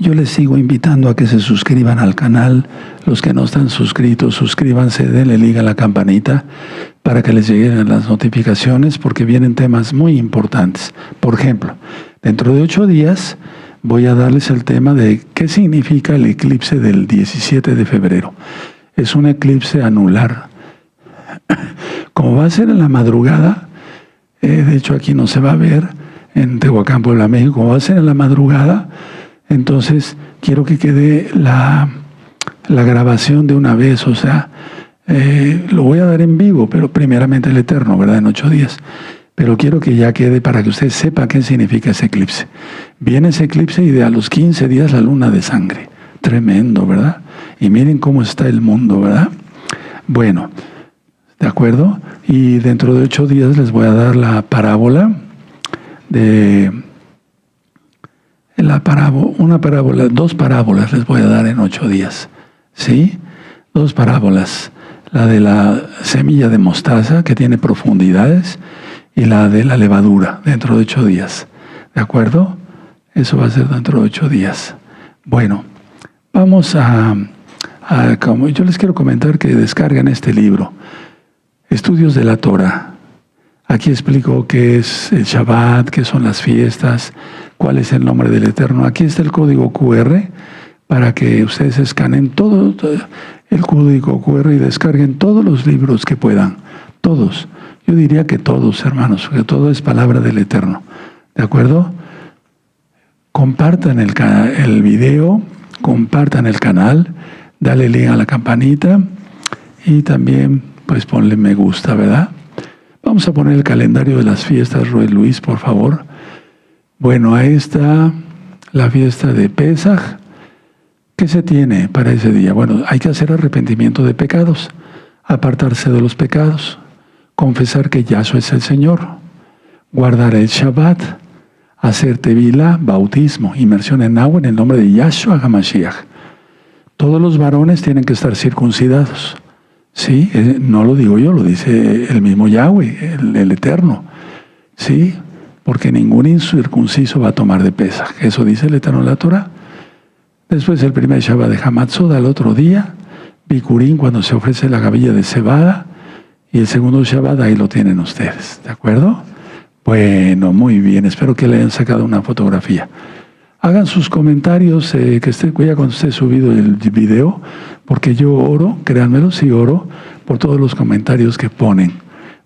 Yo les sigo invitando a que se suscriban al canal. Los que no están suscritos, suscríbanse, denle clic a la campanita para que les lleguen las notificaciones, porque vienen temas muy importantes. Por ejemplo, dentro de 8 días voy a darles el tema de qué significa el eclipse del 17 de febrero. Es un eclipse anular. Como va a ser en la madrugada, de hecho aquí no se va a ver, en Tehuacán, Puebla, México, como va a ser en la madrugada, entonces quiero que quede la grabación de una vez, o sea, lo voy a dar en vivo, pero primeramente el Eterno, ¿verdad? En 8 días. Pero quiero que ya quede para que usted sepa qué significa ese eclipse. Viene ese eclipse y de a los 15 días la luna de sangre. Tremendo, ¿verdad? Y miren cómo está el mundo, ¿verdad? Bueno, ¿de acuerdo? Y dentro de 8 días les voy a dar la parábola dos parábolas les voy a dar en 8 días. ¿Sí? 2 parábolas. La de la semilla de mostaza, que tiene profundidades, y la de la levadura, dentro de 8 días. ¿De acuerdo? Eso va a ser dentro de 8 días. Bueno, vamos como yo les quiero comentar que descarguen este libro, Estudios de la Torah. Aquí explico qué es el Shabbat, qué son las fiestas, cuál es el nombre del Eterno. Aquí está el código QR para que ustedes escaneen todo el código QR y descarguen todos los libros que puedan. Todos. Yo diría que todos, hermanos, porque todo es palabra del Eterno. ¿De acuerdo? Compartan el video, compartan el canal, dale link a la campanita y también pues ponle me gusta, ¿verdad? Vamos a poner el calendario de las fiestas, Roy Luis, por favor. Bueno, ahí está la fiesta de Pesaj. ¿Qué se tiene para ese día? Bueno, hay que hacer arrepentimiento de pecados, apartarse de los pecados, confesar que Yahshua es el Señor, guardar el Shabbat, hacer tevilá, bautismo, inmersión en agua en el nombre de Yahshua HaMashiach. Todos los varones tienen que estar circuncidados. Sí, no lo digo yo, lo dice el mismo Yahweh, el Eterno. Sí, porque ningún incircunciso va a tomar de Pesaj. Eso dice el Eterno en la Torah. Después el primer Shabbat de Hamatzot al otro día, Bikurín cuando se ofrece la gavilla de cebada, y el segundo Shabbat ahí lo tienen ustedes, ¿de acuerdo? Bueno, muy bien, espero que le hayan sacado una fotografía. Hagan sus comentarios, que esté ya cuando esté subido el video, porque yo oro, créanmelo, sí oro por todos los comentarios que ponen.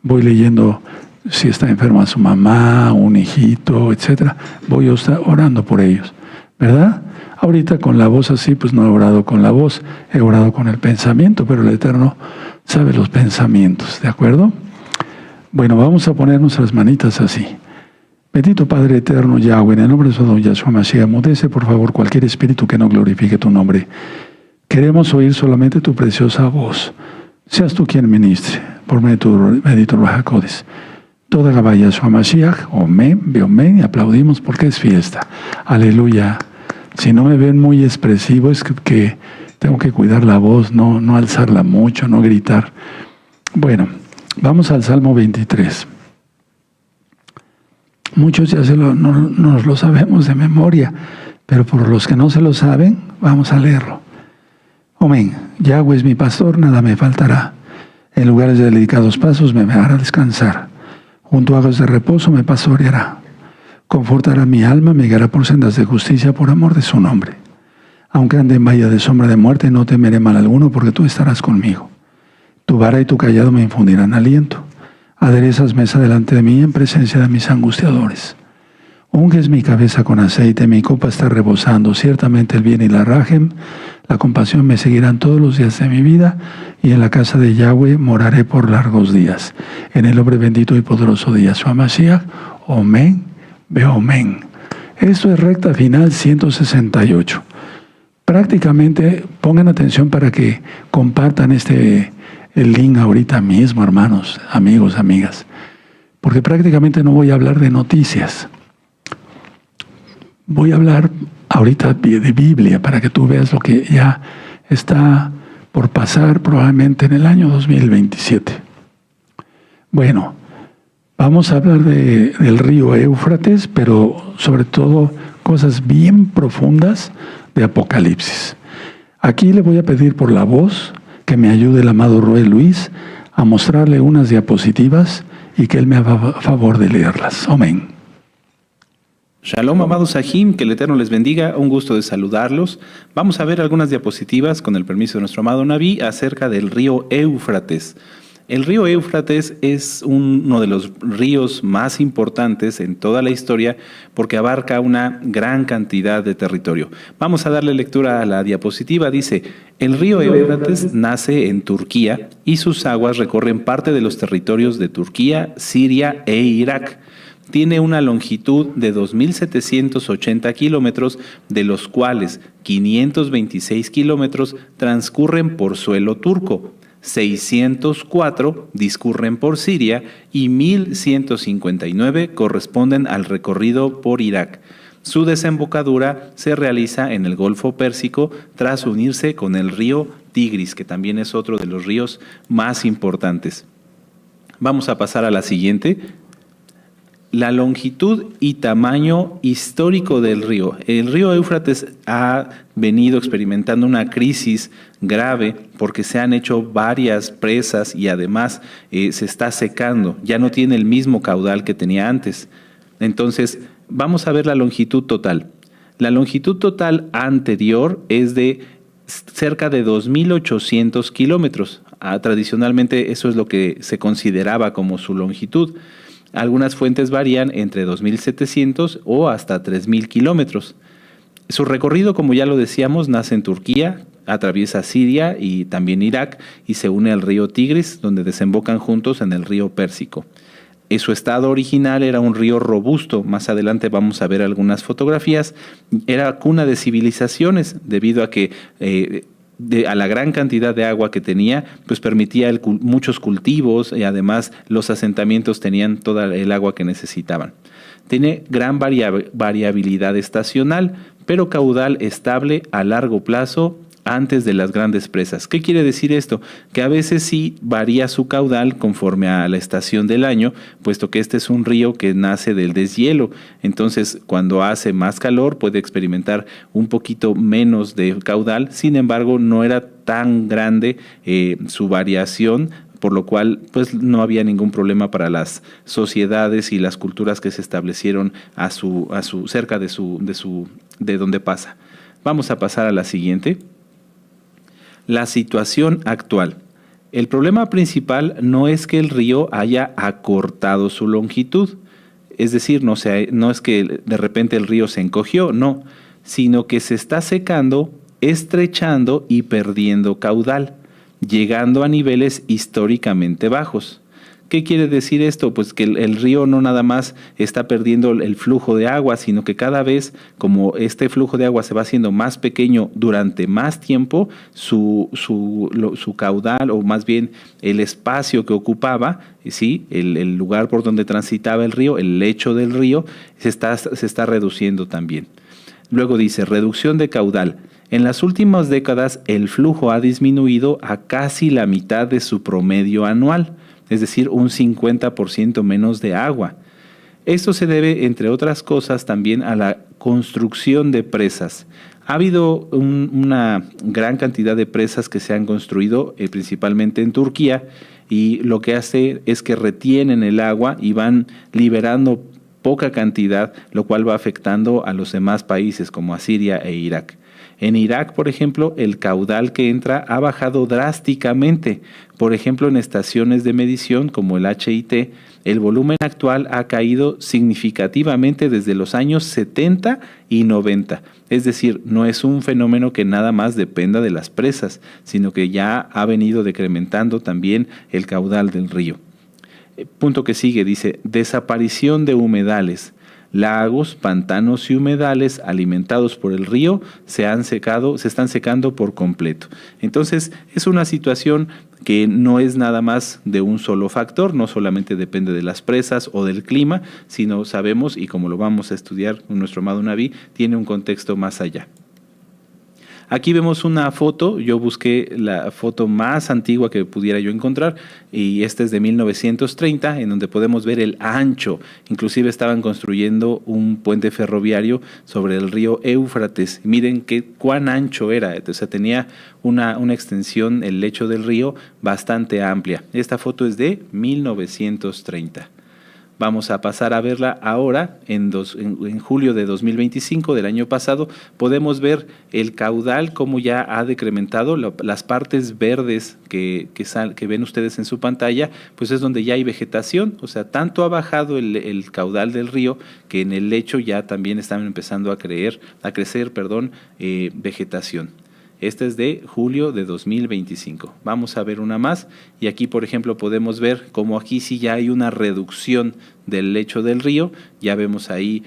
Voy leyendo si está enferma su mamá, un hijito, etcétera. Voy orando por ellos, ¿verdad? Ahorita con la voz así, pues no he orado con la voz, he orado con el pensamiento, pero el Eterno sabe los pensamientos, ¿de acuerdo? Bueno, vamos a poner nuestras manitas así. Bendito Padre eterno Yahweh, en el nombre de su don Yahshua Mashiach, mudece por favor cualquier espíritu que no glorifique tu nombre. Queremos oír solamente tu preciosa voz. Seas tú quien ministre, por medio de tu bendito Ruach HaKodesh. Toda Gabá Yahshua Mashiach, Omen, Beomen, y aplaudimos porque es fiesta. Aleluya. Si no me ven muy expresivo, es que tengo que cuidar la voz, no alzarla mucho, no gritar. Bueno, vamos al Salmo 23. Muchos ya nos lo sabemos de memoria, pero por los que no se lo saben, vamos a leerlo. Amén. Yahweh es mi pastor, nada me faltará. En lugares de delicados pasos me hará descansar. Junto a aguas de reposo me pastoreará. Confortará mi alma, me guiará por sendas de justicia por amor de su nombre. Aunque ande en valle de sombra de muerte, no temeré mal alguno, porque tú estarás conmigo. Tu vara y tu cayado me infundirán aliento. Aderezas mesa delante de mí en presencia de mis angustiadores. Unges mi cabeza con aceite, mi copa está rebosando. Ciertamente el bien y la rajem, la compasión me seguirán todos los días de mi vida, y en la casa de Yahweh moraré por largos días. En el nombre bendito y poderoso de Yahshua Mashiach, Omen, Beomen. Esto es recta final 168. Prácticamente pongan atención para que compartan el link ahorita mismo, hermanos, amigos, amigas, porque prácticamente no voy a hablar de noticias. Voy a hablar ahorita de Biblia para que tú veas lo que ya está por pasar probablemente en el año 2027. Bueno, vamos a hablar del río Éufrates, pero sobre todo cosas bien profundas de Apocalipsis. Aquí le voy a pedir por la voz que me ayude el amado Roy Luis a mostrarle unas diapositivas y que él me haga favor de leerlas. Amén. Shalom, amados Sahim, que el Eterno les bendiga, un gusto de saludarlos. Vamos a ver algunas diapositivas, con el permiso de nuestro amado Naví, acerca del río Éufrates. El río Éufrates es uno de los ríos más importantes en toda la historia porque abarca una gran cantidad de territorio. Vamos a darle lectura a la diapositiva. Dice, el río Éufrates nace en Turquía y sus aguas recorren parte de los territorios de Turquía, Siria e Irak. Tiene una longitud de 2.780 kilómetros, de los cuales 526 kilómetros transcurren por suelo turco. 604 discurren por Siria y 1.159 corresponden al recorrido por Irak. Su desembocadura se realiza en el Golfo Pérsico tras unirse con el río Tigris, que también es otro de los ríos más importantes. Vamos a pasar a la siguiente. La longitud y tamaño histórico del río. El río Éufrates ha venido experimentando una crisis grave porque se han hecho varias presas y además se está secando. Ya no tiene el mismo caudal que tenía antes. Entonces, vamos a ver la longitud total. La longitud total anterior es de cerca de 2.800 kilómetros. Tradicionalmente eso es lo que se consideraba como su longitud. Algunas fuentes varían entre 2.700 o hasta 3.000 kilómetros. Su recorrido, como ya lo decíamos, nace en Turquía, atraviesa Siria y también Irak y se une al río Tigris, donde desembocan juntos en el río Pérsico. En su estado original era un río robusto. Más adelante vamos a ver algunas fotografías. Era cuna de civilizaciones debido a que a la gran cantidad de agua que tenía, pues permitía muchos cultivos y además los asentamientos tenían toda el agua que necesitaban. Tiene gran variabilidad estacional, pero caudal estable a largo plazo antes de las grandes presas. ¿Qué quiere decir esto? Que a veces sí varía su caudal conforme a la estación del año, puesto que este es un río que nace del deshielo. Entonces, cuando hace más calor, puede experimentar un poquito menos de caudal. Sin embargo, no era tan grande su variación, por lo cual pues no había ningún problema para las sociedades y las culturas que se establecieron cerca de donde pasa. Vamos a pasar a la siguiente. La situación actual. El problema principal no es que el río haya acortado su longitud, es decir, no es que de repente el río se encogió, no, sino que se está secando, estrechando y perdiendo caudal, llegando a niveles históricamente bajos. ¿Qué quiere decir esto? Pues que el río no nada más está perdiendo el flujo de agua, sino que cada vez, como este flujo de agua se va haciendo más pequeño durante más tiempo, su caudal, o más bien el espacio que ocupaba, ¿sí? El lugar por donde transitaba el río, el lecho del río, se está reduciendo también. Luego dice, reducción de caudal. En las últimas décadas, el flujo ha disminuido a casi la mitad de su promedio anual, es decir, un 50% menos de agua. Esto se debe, entre otras cosas, también a la construcción de presas. Ha habido una gran cantidad de presas que se han construido, principalmente en Turquía, y lo que hace es que retienen el agua y van liberando poca cantidad, lo cual va afectando a los demás países como a Siria e Irak. En Irak, por ejemplo, el caudal que entra ha bajado drásticamente. Por ejemplo, en estaciones de medición como el HIT, el volumen actual ha caído significativamente desde los años 70 y 90. Es decir, no es un fenómeno que nada más dependa de las presas, sino que ya ha venido decrementando también el caudal del río. Punto que sigue, dice, desaparición de humedales. Lagos, pantanos y humedales alimentados por el río se están secando por completo. Entonces, es una situación que no es nada más de un solo factor, no solamente depende de las presas o del clima, sino sabemos, y como lo vamos a estudiar con nuestro amado Naví, tiene un contexto más allá. Aquí vemos una foto, yo busqué la foto más antigua que pudiera yo encontrar y esta es de 1930, en donde podemos ver el ancho. Inclusive estaban construyendo un puente ferroviario sobre el río Éufrates. Miren cuán ancho era, o sea, tenía una extensión, el lecho del río, bastante amplia. Esta foto es de 1930. Vamos a pasar a verla ahora, en julio de 2025, del año pasado. Podemos ver el caudal, cómo ya ha decrementado. Las partes verdes que ven ustedes en su pantalla, pues es donde ya hay vegetación. O sea, tanto ha bajado el caudal del río que en el lecho ya también están empezando a crecer vegetación. Esta es de julio de 2025. Vamos a ver una más y aquí, por ejemplo, podemos ver cómo aquí sí ya hay una reducción del lecho del río. Ya vemos ahí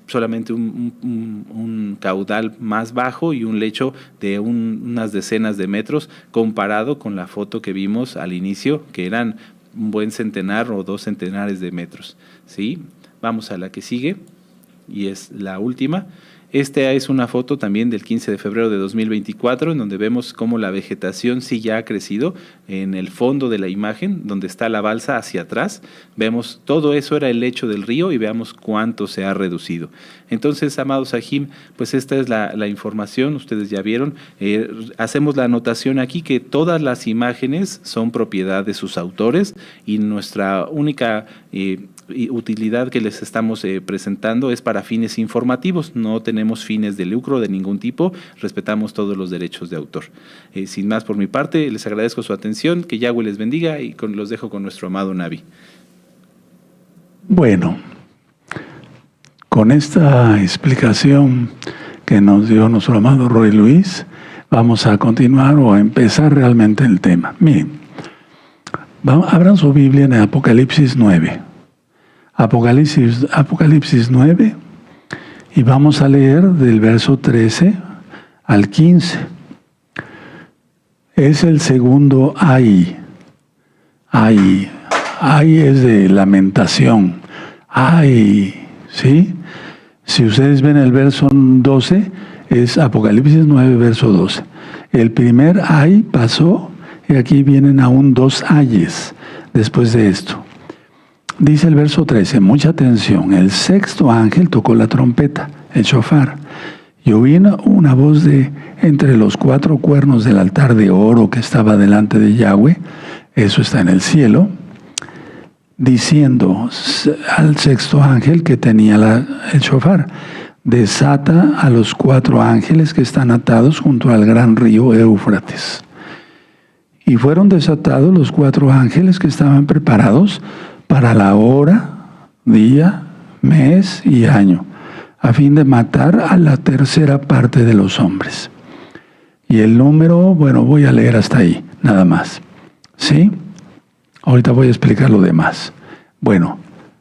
solamente un caudal más bajo y un lecho de unas decenas de metros comparado con la foto que vimos al inicio, que eran un buen centenar o 2 centenares de metros. ¿Sí? Vamos a la que sigue y es la última. Esta es una foto también del 15 de febrero de 2024, en donde vemos cómo la vegetación sí ya ha crecido. En el fondo de la imagen, donde está la balsa hacia atrás, vemos todo eso era el lecho del río y veamos cuánto se ha reducido. Entonces, amados Sahim, pues esta es la información, ustedes ya vieron. Hacemos la anotación aquí que todas las imágenes son propiedad de sus autores y nuestra única utilidad que les estamos presentando es para fines informativos. No tenemos fines de lucro de ningún tipo, respetamos todos los derechos de autor. Sin más por mi parte, les agradezco su atención, que Yahweh les bendiga y los dejo con nuestro amado Navi. Bueno, con esta explicación que nos dio nuestro amado Roy Luis, vamos a continuar o a empezar realmente el tema. Miren, abran su Biblia en Apocalipsis 9. Apocalipsis 9, y vamos a leer del verso 13 al 15. Es el segundo ay. Ay es de lamentación. Ay, ¿sí? Si ustedes ven el verso 12, es Apocalipsis 9, verso 12. El primer ay pasó, y aquí vienen aún 2 ayes después de esto. Dice el verso 13, mucha atención, el sexto ángel tocó la trompeta, el shofar, y oí una voz de entre los 4 cuernos del altar de oro que estaba delante de Yahweh, eso está en el cielo, diciendo al sexto ángel que tenía el shofar, desata a los 4 ángeles que están atados junto al gran río Éufrates. Y fueron desatados los 4 ángeles que estaban preparados para la hora, día, mes y año, a fin de matar a la tercera parte de los hombres. Y el número, bueno, voy a leer hasta ahí, nada más. ¿Sí? Ahorita voy a explicar lo demás. Bueno,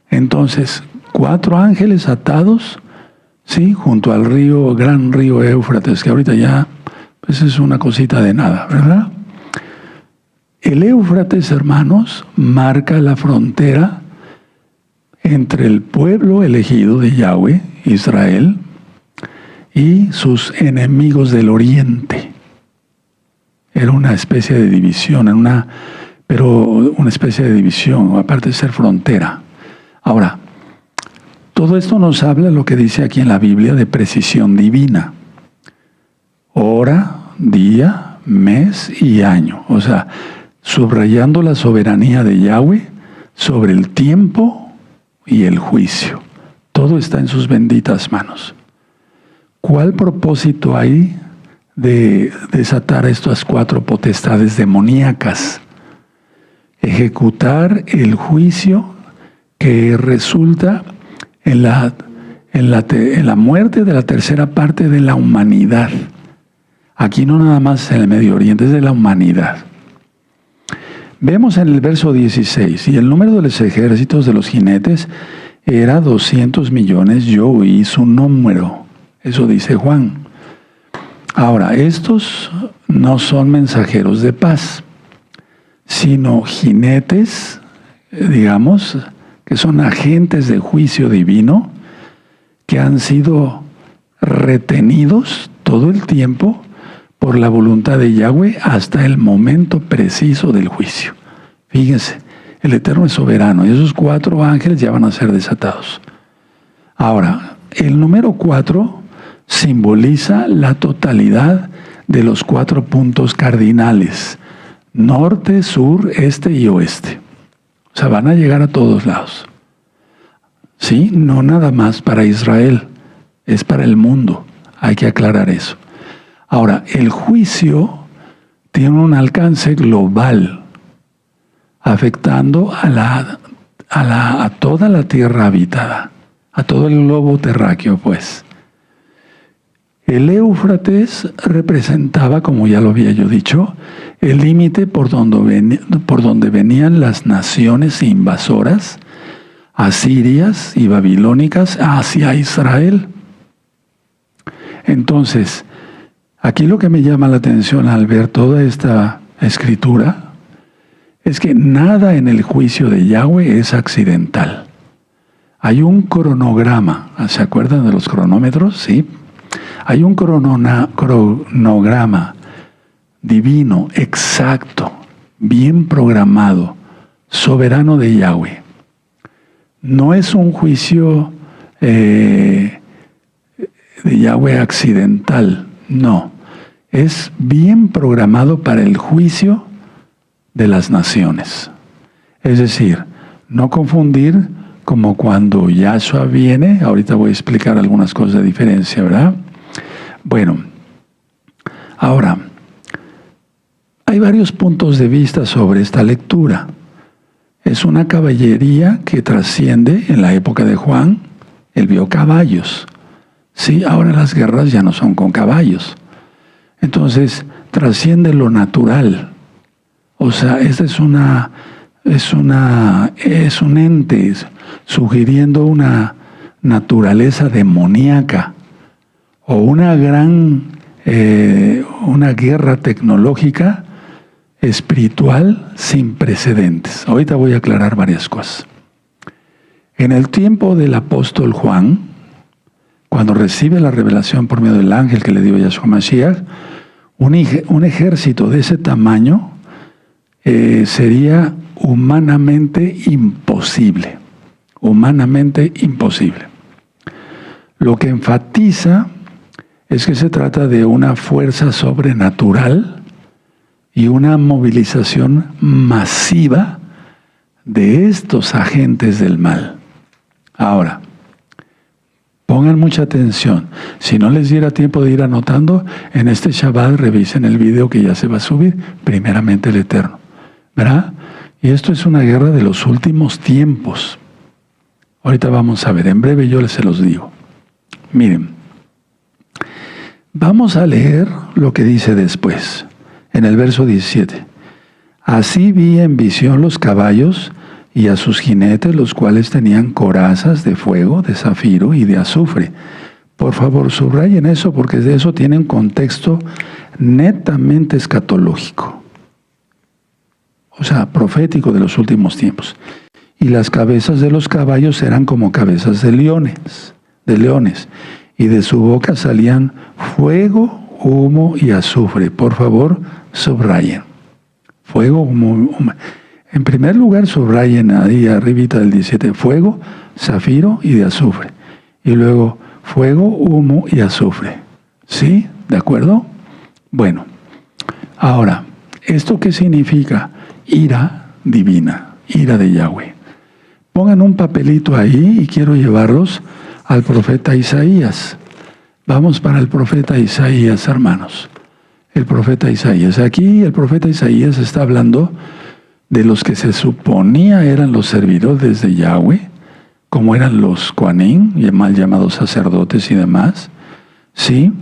entonces, 4 ángeles atados, ¿sí? Junto al río, gran río Éufrates, que ahorita ya, pues es una cosita de nada, ¿verdad? El Éufrates, hermanos, marca la frontera entre el pueblo elegido de Yahweh, Israel, y sus enemigos del oriente. Era una especie de división, pero una especie de división, aparte de ser frontera. Ahora, todo esto nos habla lo que dice aquí en la Biblia de precisión divina. Hora, día, mes y año. O sea, subrayando la soberanía de Yahweh sobre el tiempo y el juicio. Todo está en sus benditas manos. ¿Cuál propósito hay de desatar estas 4 potestades demoníacas? Ejecutar el juicio que resulta en la muerte de la tercera parte de la humanidad. Aquí no nada más en el Medio Oriente, es de la humanidad. Vemos en el verso 16, y el número de los ejércitos de los jinetes era 200 millones, yo oí su número. Eso dice Juan. Ahora, estos no son mensajeros de paz, sino jinetes, digamos, que son agentes de juicio divino, que han sido retenidos todo el tiempo por la voluntad de Yahweh hasta el momento preciso del juicio. Fíjense, el Eterno es soberano y esos 4 ángeles ya van a ser desatados. Ahora, el número 4 simboliza la totalidad de los 4 puntos cardinales: norte, sur, este y oeste. O sea, van a llegar a todos lados. Sí, no nada más para Israel, es para el mundo. Hay que aclarar eso. Ahora, el juicio tiene un alcance global, afectando a toda la tierra habitada, a todo el globo terráqueo, pues. El Éufrates representaba, como ya lo había yo dicho, el límite por donde venían las naciones invasoras, asirias y babilónicas, hacia Israel. Entonces, aquí lo que me llama la atención al ver toda esta escritura es que nada en el juicio de Yahweh es accidental. Hay un cronograma, ¿se acuerdan de los cronómetros? Sí. Hay un cronograma divino, exacto, bien programado, soberano de Yahweh. No es un juicio de Yahweh accidental, no. Es bien programado para el juicio de las naciones. Es decir, no confundir como cuando Yahshua viene. Ahorita voy a explicar algunas cosas de diferencia, ¿verdad? Bueno, ahora, hay varios puntos de vista sobre esta lectura. Es una caballería que trasciende. En la época de Juan, él vio caballos. Sí, ahora las guerras ya no son con caballos. Entonces, trasciende lo natural. O sea, esta es un ente sugiriendo una naturaleza demoníaca o una guerra tecnológica espiritual sin precedentes. Ahorita voy a aclarar varias cosas. En el tiempo del apóstol Juan, cuando recibe la revelación por medio del ángel que le dio Yahshua Mashiach, un ejército de ese tamaño sería humanamente imposible. Humanamente imposible. Lo que enfatiza es que se trata de una fuerza sobrenatural y una movilización masiva de estos agentes del mal. Ahora, pongan mucha atención. Si no les diera tiempo de ir anotando, en este Shabbat revisen el video que ya se va a subir, primeramente el Eterno. ¿Verdad? Y esto es una guerra de los últimos tiempos. Ahorita vamos a ver, en breve yo se los digo. Miren, vamos a leer lo que dice después, en el verso 17. Así vi en visión los caballos y a sus jinetes, los cuales tenían corazas de fuego, de zafiro y de azufre. Por favor, subrayen eso, porque de eso tiene un contexto netamente escatológico. O sea, profético de los últimos tiempos. Y las cabezas de los caballos eran como cabezas de leones, y de su boca salían fuego, humo y azufre. Por favor, subrayen. Fuego, humo. En primer lugar, subrayen ahí arribita del 17, fuego, zafiro y de azufre. Y luego, fuego, humo y azufre. ¿Sí? ¿De acuerdo? Bueno, ahora, ¿esto qué significa? Ira divina, ira de Yahweh. Pongan un papelito ahí y quiero llevarlos al profeta Isaías. Vamos para el profeta Isaías, hermanos. El profeta Isaías. Aquí el profeta Isaías está hablando de los que se suponía eran los servidores de Yahweh, como eran los Kohanim, mal llamados sacerdotes y demás. ¿Sí?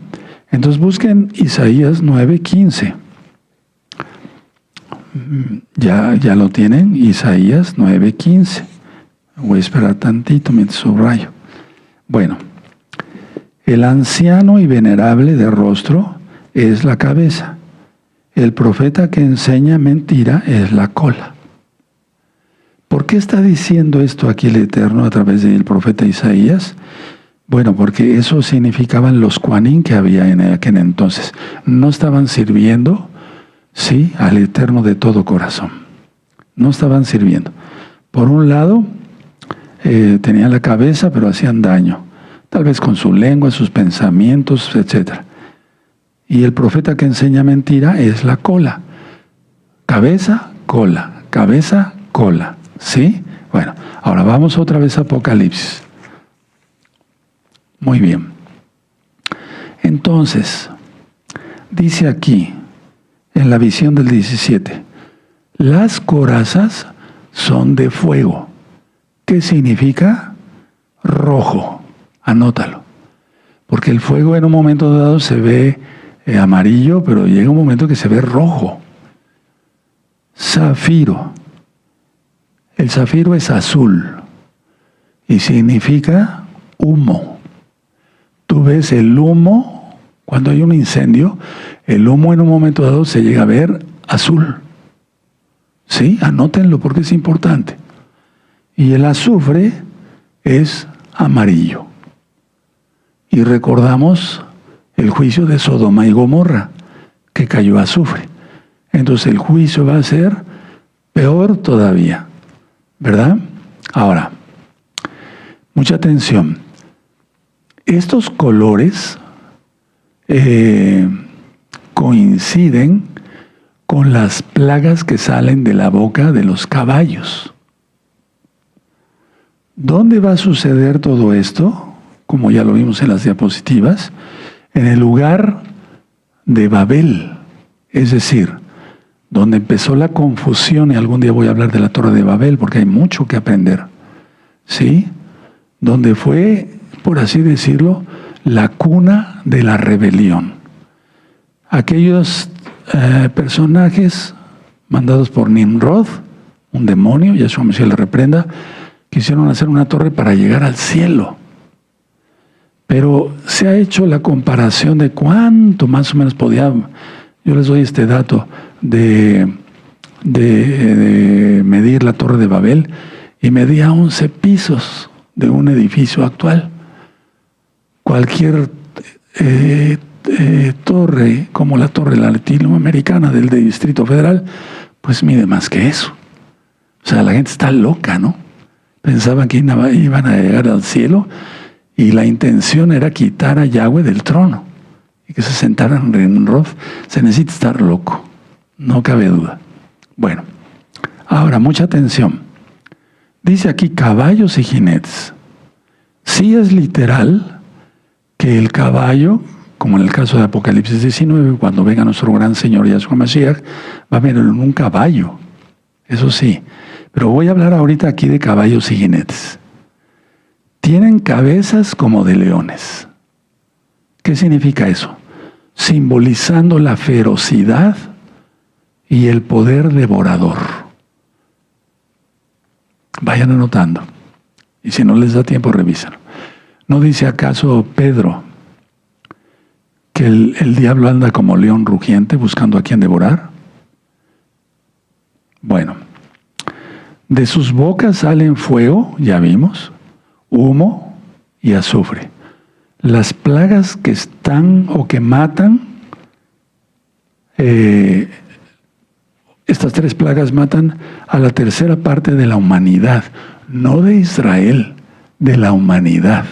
Entonces busquen Isaías 9:15. Ya lo tienen, Isaías 9:15. Voy a esperar tantito mientras subrayo. Bueno, el anciano y venerable de rostro es la cabeza. El profeta que enseña mentira es la cola. ¿Por qué está diciendo esto aquí el Eterno a través del profeta Isaías? Bueno, porque eso significaban los Kuanín que había en aquel entonces. No estaban sirviendo, sí, al Eterno de todo corazón. No estaban sirviendo. Por un lado, tenían la cabeza, pero hacían daño. Tal vez con su lengua, sus pensamientos, etc. Y el profeta que enseña mentira es la cola. Cabeza, cola. Cabeza, cola. ¿Sí? Bueno, ahora vamos otra vez a Apocalipsis. Muy bien. Entonces, dice aquí, en la visión del 17, las corazas son de fuego. ¿Qué significa? Rojo. Anótalo. Porque el fuego en un momento dado se ve amarillo, pero llega un momento que se ve rojo. Zafiro. El zafiro es azul y significa humo. Tú ves el humo, cuando hay un incendio, el humo en un momento dado se llega a ver azul. ¿Sí? Anótenlo porque es importante. Y el azufre es amarillo. Y recordamos el juicio de Sodoma y Gomorra, que cayó azufre. Entonces el juicio va a ser peor todavía, ¿verdad? Ahora, mucha atención. Estos colores coinciden con las plagas que salen de la boca de los caballos. ¿Dónde va a suceder todo esto? Como ya lo vimos en las diapositivas, en el lugar de Babel, es decir, donde empezó la confusión, y algún día voy a hablar de la Torre de Babel, porque hay mucho que aprender, ¿sí? Donde fue, por así decirlo, la cuna de la rebelión. Aquellos personajes mandados por Nimrod, un demonio, Yahshua Mesías le reprenda, quisieron hacer una torre para llegar al cielo. Pero se ha hecho la comparación de cuánto más o menos podía, yo les doy este dato, de medir la Torre de Babel, y medía 11 pisos de un edificio actual. Cualquier torre, como la torre latinoamericana del Distrito Federal, pues mide más que eso. O sea, la gente está loca, ¿no? Pensaban que iban a llegar al cielo, y la intención era quitar a Yahweh del trono y que se sentaran en Roth. Se necesita estar loco, no cabe duda. Bueno, ahora mucha atención. Dice aquí caballos y jinetes. Sí es literal que el caballo, como en el caso de Apocalipsis 19, cuando venga nuestro gran Señor Yahshua Mashiach, va a venir en un caballo. Eso sí, pero voy a hablar ahorita aquí de caballos y jinetes. Tienen cabezas como de leones. ¿Qué significa eso? Simbolizando la ferocidad y el poder devorador. Vayan anotando. Y si no les da tiempo, revísenlo. ¿No dice acaso Pedro que el diablo anda como león rugiente buscando a quien devorar? Bueno, de sus bocas salen fuego, ya vimos, humo y azufre. Las plagas que están o que matan, estas 3 plagas matan a la tercera parte de la humanidad, no de Israel, de la humanidad,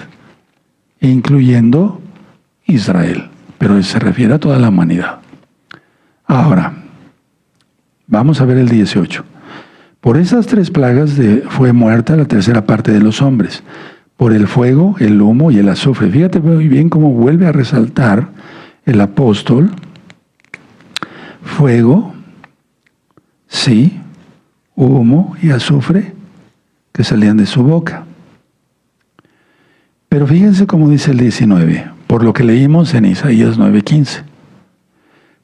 incluyendo Israel, pero se refiere a toda la humanidad. Ahora, vamos a ver el 18. Por esas 3 plagas fue muerta la tercera parte de los hombres, por el fuego, el humo y el azufre. Fíjate muy bien cómo vuelve a resaltar el apóstol: fuego, sí, humo y azufre que salían de su boca. Pero fíjense cómo dice el 19, por lo que leímos en Isaías 9:15.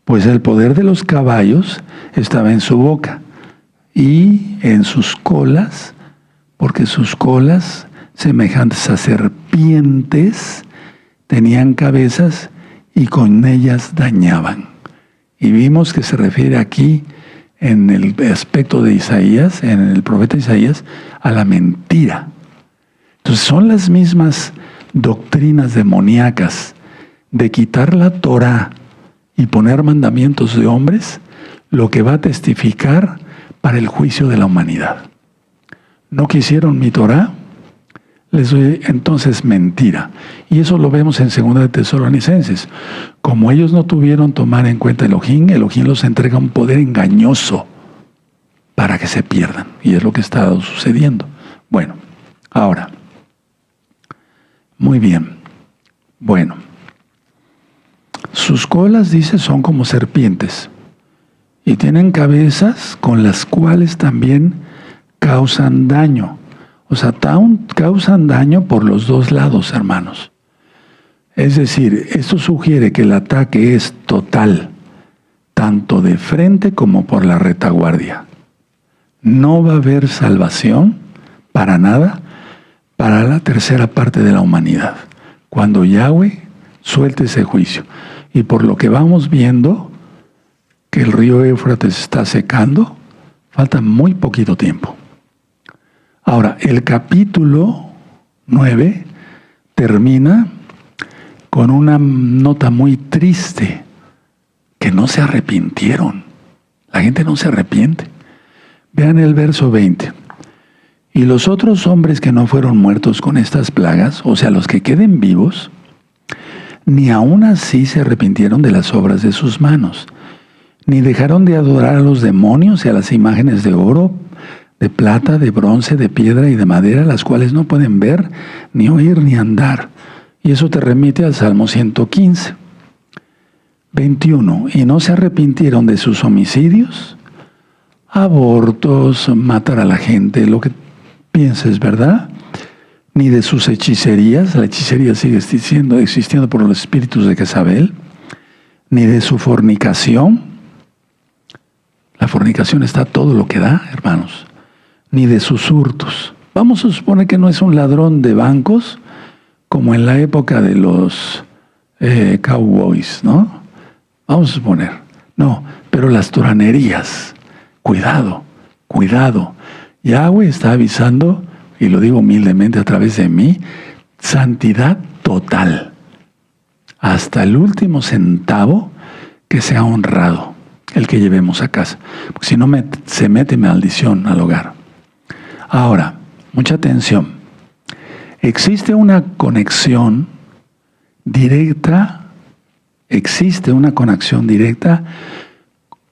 Pues el poder de los caballos estaba en su boca y en sus colas, porque sus colas, semejantes a serpientes, tenían cabezas y con ellas dañaban. Y vimos que se refiere aquí, en el aspecto de Isaías, en el profeta Isaías, a la mentira. Entonces son las mismas doctrinas demoníacas de quitar la Torá y poner mandamientos de hombres, lo que va a testificar para el juicio de la humanidad. ¿No quisieron mi Torá? Les doy entonces mentira. Y eso lo vemos en 2 de Tesalonicenses. Como ellos no tuvieron tomar en cuenta Elohim, Elohim los entrega un poder engañoso para que se pierdan. Y es lo que está sucediendo. Bueno, ahora. Muy bien. Bueno. Sus colas, dice, son como serpientes. Y tienen cabezas con las cuales también causan daño. O sea, causan daño por los dos lados, hermanos. Es decir, esto sugiere que el ataque es total, tanto de frente como por la retaguardia. No va a haber salvación, para nada, para la tercera parte de la humanidad, cuando Yahweh suelte ese juicio. Y por lo que vamos viendo, que el río Éufrates está secando, falta muy poquito tiempo. Ahora, el capítulo 9 termina con una nota muy triste, que no se arrepintieron. La gente no se arrepiente. Vean el verso 20. Y los otros hombres que no fueron muertos con estas plagas, o sea, los que queden vivos, ni aun así se arrepintieron de las obras de sus manos, ni dejaron de adorar a los demonios y a las imágenes de oro, de plata, de bronce, de piedra y de madera, las cuales no pueden ver, ni oír, ni andar. Y eso te remite al Salmo 115. 21. Y no se arrepintieron de sus homicidios, abortos, matar a la gente, lo que pienses, ¿verdad? Ni de sus hechicerías, la hechicería sigue existiendo por los espíritus de Jezabel, ni de su fornicación. La fornicación está todo lo que da, hermanos. Ni de sus hurtos. Vamos a suponer que no es un ladrón de bancos como en la época de los cowboys, ¿no? Vamos a suponer. No, pero las turanerías. Cuidado, cuidado. Yahweh está avisando, y lo digo humildemente a través de mí, santidad total. Hasta el último centavo que sea honrado el que llevemos a casa. Porque si no, se mete maldición al hogar. Ahora, mucha atención. Existe una conexión directa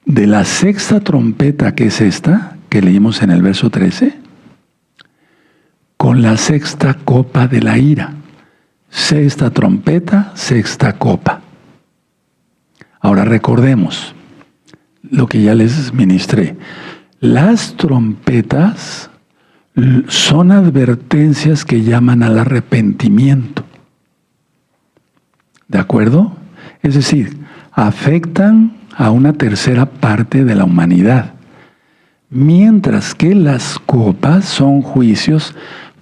de la sexta trompeta, que es esta, que leímos en el verso 13, con la sexta copa de la ira. Sexta trompeta, sexta copa. Ahora recordemos lo que ya les ministré. Las trompetas son advertencias que llaman al arrepentimiento. ¿De acuerdo? Es decir, afectan a una tercera parte de la humanidad. Mientras que las copas son juicios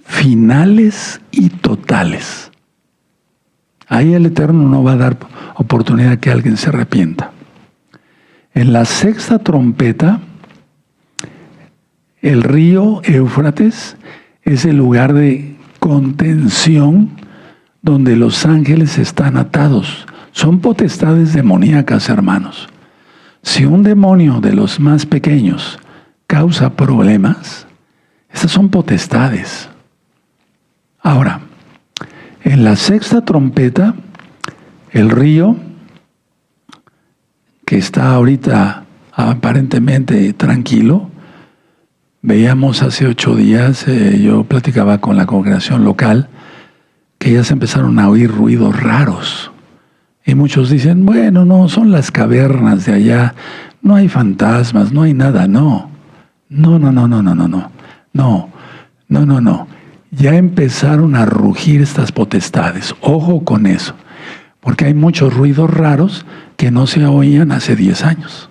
finales y totales. Ahí el Eterno no va a dar oportunidad a que alguien se arrepienta. En la sexta trompeta, el río Éufrates es el lugar de contención donde los ángeles están atados. Son potestades demoníacas, hermanos. Si un demonio de los más pequeños causa problemas, estas son potestades. Ahora, en la sexta trompeta, el río, que está ahorita aparentemente tranquilo, veíamos hace 8 días, yo platicaba con la congregación local, que ya se empezaron a oír ruidos raros. Y muchos dicen, bueno, no, son las cavernas de allá, no hay fantasmas, no hay nada, no. No. Ya empezaron a rugir estas potestades. Ojo con eso, porque hay muchos ruidos raros que no se oían hace 10 años.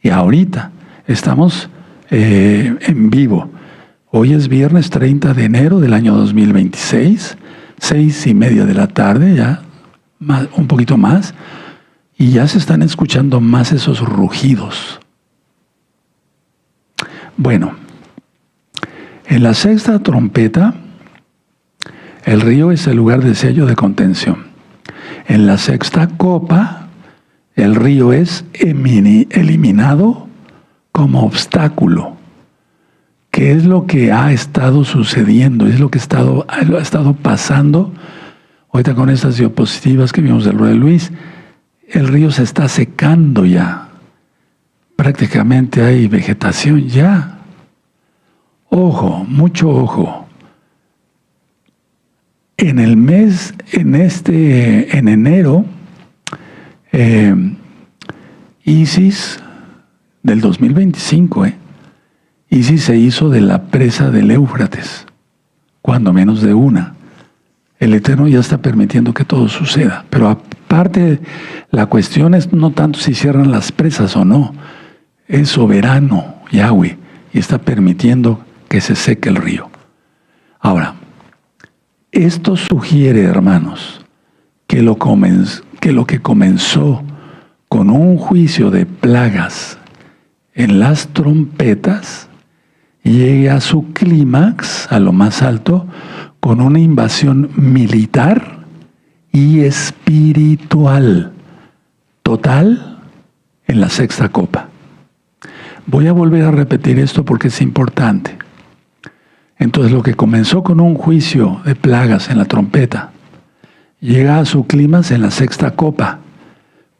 Y ahorita estamos en vivo. Hoy es viernes 30 de enero del año 2026, 6:30 de la tarde, ya un poquito más, y ya se están escuchando más esos rugidos. Bueno, en la sexta trompeta, El río es el lugar de sello de contención. En la sexta copa, el río es eliminado como obstáculo. ¿Qué es lo que ha estado sucediendo? Es lo que ha estado pasando. Ahorita con estas diapositivas que vimos del Rey Luis, el río se está secando ya. Prácticamente hay vegetación ya. Ojo, mucho ojo. En enero, Isis del 2025, Isis se hizo de la presa del Éufrates, cuando menos de una. El Eterno ya está permitiendo que todo suceda. Pero aparte, la cuestión es no tanto si cierran las presas o no. Es soberano Yahweh y está permitiendo que se seque el río. Ahora, esto sugiere, hermanos, que lo que comenzó con un juicio de plagas en las trompetas llegue a su clímax, a lo más alto, con una invasión militar y espiritual total en la sexta copa. Voy a volver a repetir esto porque es importante. Entonces, lo que comenzó con un juicio de plagas en la trompeta llega a su clímax en la sexta copa,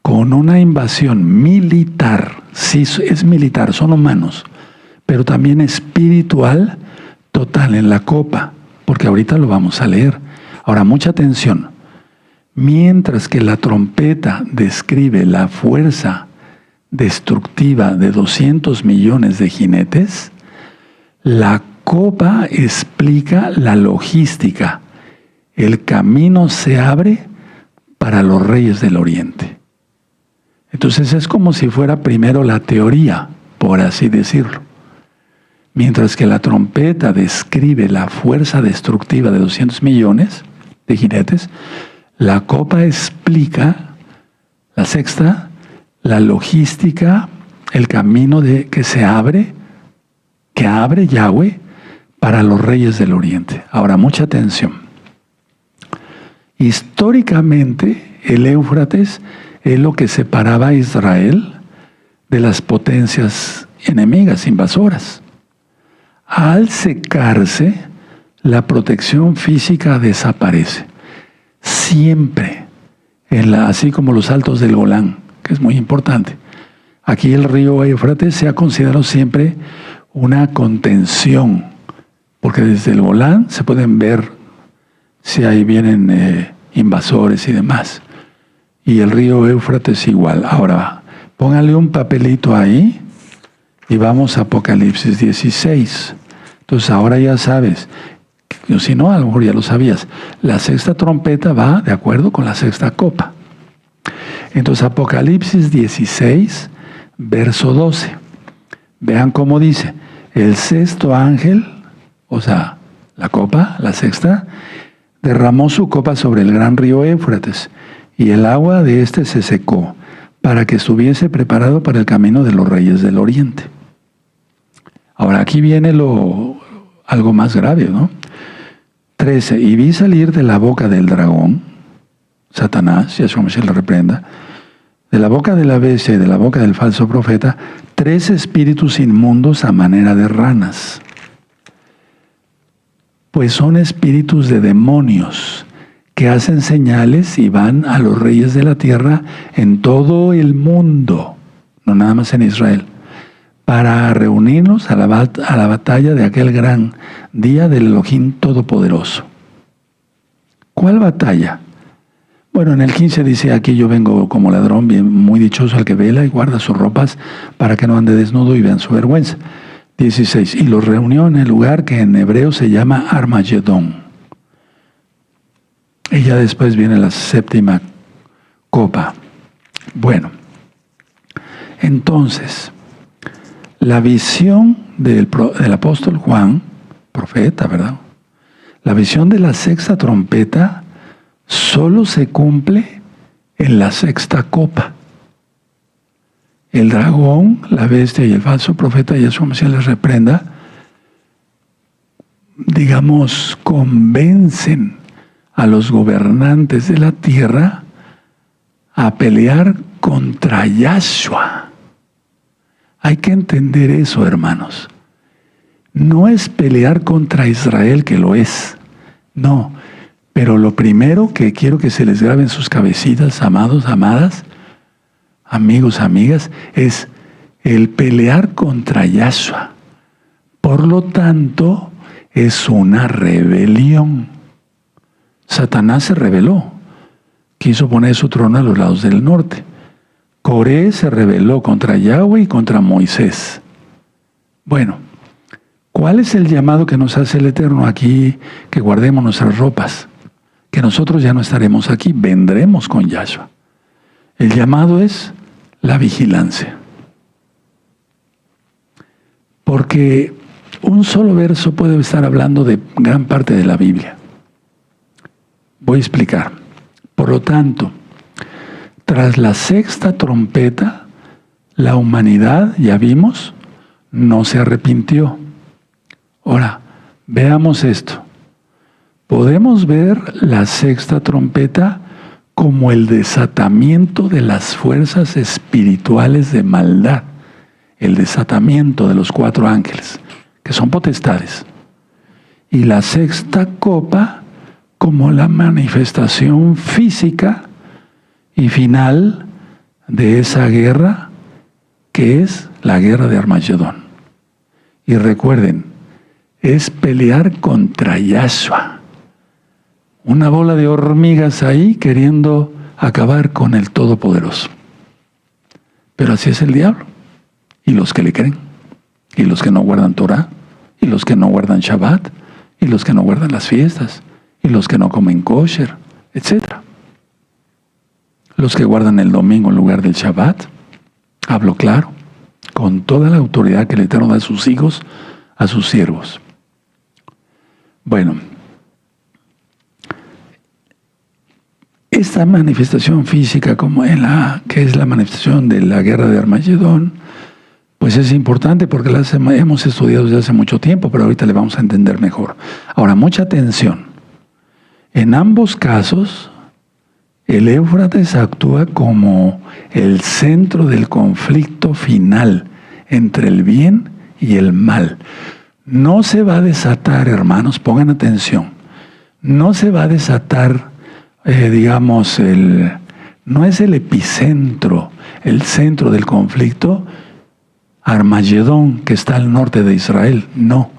con una invasión militar. Sí, es militar, son humanos, pero también espiritual total en la copa, porque ahorita lo vamos a leer. Ahora, mucha atención. Mientras que la trompeta describe la fuerza destructiva de 200 millones de jinetes, la copa explica la logística. El camino se abre para los reyes del oriente. Entonces es como si fuera primero la teoría, por así decirlo. Mientras que la trompeta describe la fuerza destructiva de 200 millones de jinetes, la copa explica, la sexta, la logística, el camino que abre Yahweh para los reyes del oriente. Ahora, mucha atención. Históricamente, el Éufrates es lo que separaba a Israel de las potencias enemigas, invasoras. Al secarse, la protección física desaparece. Siempre, así como los altos del Golán, que es muy importante. Aquí el río Éufrates se ha considerado siempre una contención, porque desde el Golán se pueden ver si ahí vienen invasores y demás. Y el río Éufrates igual. Ahora, póngale un papelito ahí y vamos a Apocalipsis 16. Entonces ahora ya sabes, si no, a lo mejor ya lo sabías, la sexta trompeta va de acuerdo con la sexta copa. Entonces Apocalipsis 16, verso 12. Vean cómo dice, el sexto ángel, o sea, la copa, la sexta, derramó su copa sobre el gran río Éufrates, y el agua de éste se secó, para que estuviese preparado para el camino de los reyes del oriente. Ahora aquí viene algo más grave, ¿no? 13. Y vi salir de la boca del dragón, Satanás, Yahshua se le reprenda, de la boca de la bestia y de la boca del falso profeta, 3 espíritus inmundos a manera de ranas. Pues son espíritus de demonios que hacen señales y van a los reyes de la tierra en todo el mundo, no nada más en Israel, para reunirnos a la batalla de aquel gran día del Elohim Todopoderoso. ¿Cuál batalla? Bueno, en el 15 dice, aquí yo vengo como ladrón, bien, muy dichoso el que vela y guarda sus ropas para que no ande desnudo y vean su vergüenza. 16. Y los reunió en el lugar que en hebreo se llama Armagedón. Y ya después viene la séptima copa. Bueno, entonces, la visión del apóstol Juan, profeta, ¿verdad? La visión de la sexta trompeta solo se cumple en la sexta copa. El dragón, la bestia y el falso profeta, Yahshua Mashiach les reprenda, digamos, convencen a los gobernantes de la tierra a pelear contra Yahshua. Hay que entender eso, hermanos. No es pelear contra Israel, que lo es. No. Pero lo primero que quiero que se les grabe en sus cabecitas, amados, amadas, amigos, amigas, es el pelear contra Yahshua. Por lo tanto, es una rebelión. Satanás se rebeló. Quiso poner su trono a los lados del norte. Coré se rebeló contra Yahweh y contra Moisés. Bueno, ¿cuál es el llamado que nos hace el Eterno aquí? Que guardemos nuestras ropas. Que nosotros ya no estaremos aquí, vendremos con Yahshua. El llamado es la vigilancia. Porque un solo verso puede estar hablando de gran parte de la Biblia. Voy a explicar. Por lo tanto, tras la sexta trompeta, la humanidad, ya vimos, no se arrepintió. Ahora, veamos esto. Podemos ver la sexta trompeta como el desatamiento de las fuerzas espirituales de maldad, el desatamiento de los 4 ángeles, que son potestades. Y la sexta copa como la manifestación física y final de esa guerra, que es la guerra de Armagedón. Y recuerden, es pelear contra Yahshua. Una bola de hormigas ahí queriendo acabar con el Todopoderoso. Pero así es el diablo. Y los que le creen. Y los que no guardan Torah. Y los que no guardan Shabbat. Y los que no guardan las fiestas. Y los que no comen kosher. Etc. Los que guardan el domingo en lugar del Shabbat. Hablo claro. Con toda la autoridad que el Eterno da a sus hijos, a sus siervos. Bueno. Esta manifestación física, como que es la manifestación de la guerra de Armagedón, pues es importante porque la hemos estudiado desde hace mucho tiempo, pero ahorita le vamos a entender mejor. Ahora, mucha atención. En ambos casos, el Éufrates actúa como el centro del conflicto final entre el bien y el mal. No se va a desatar, hermanos, pongan atención, no se va a desatar no es el epicentro, el centro del conflicto, Armagedón, que está al norte de Israel. No.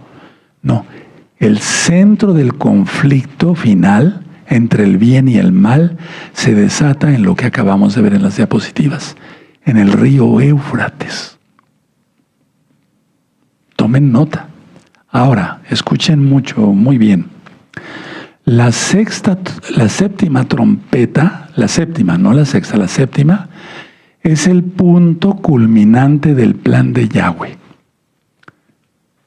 El centro del conflicto final entre el bien y el mal se desata en lo que acabamos de ver en las diapositivas, en el río Éufrates. Tomen nota. Ahora, escuchen muy bien. La séptima trompeta, la séptima, no la sexta, la séptima, es el punto culminante del plan de Yahweh.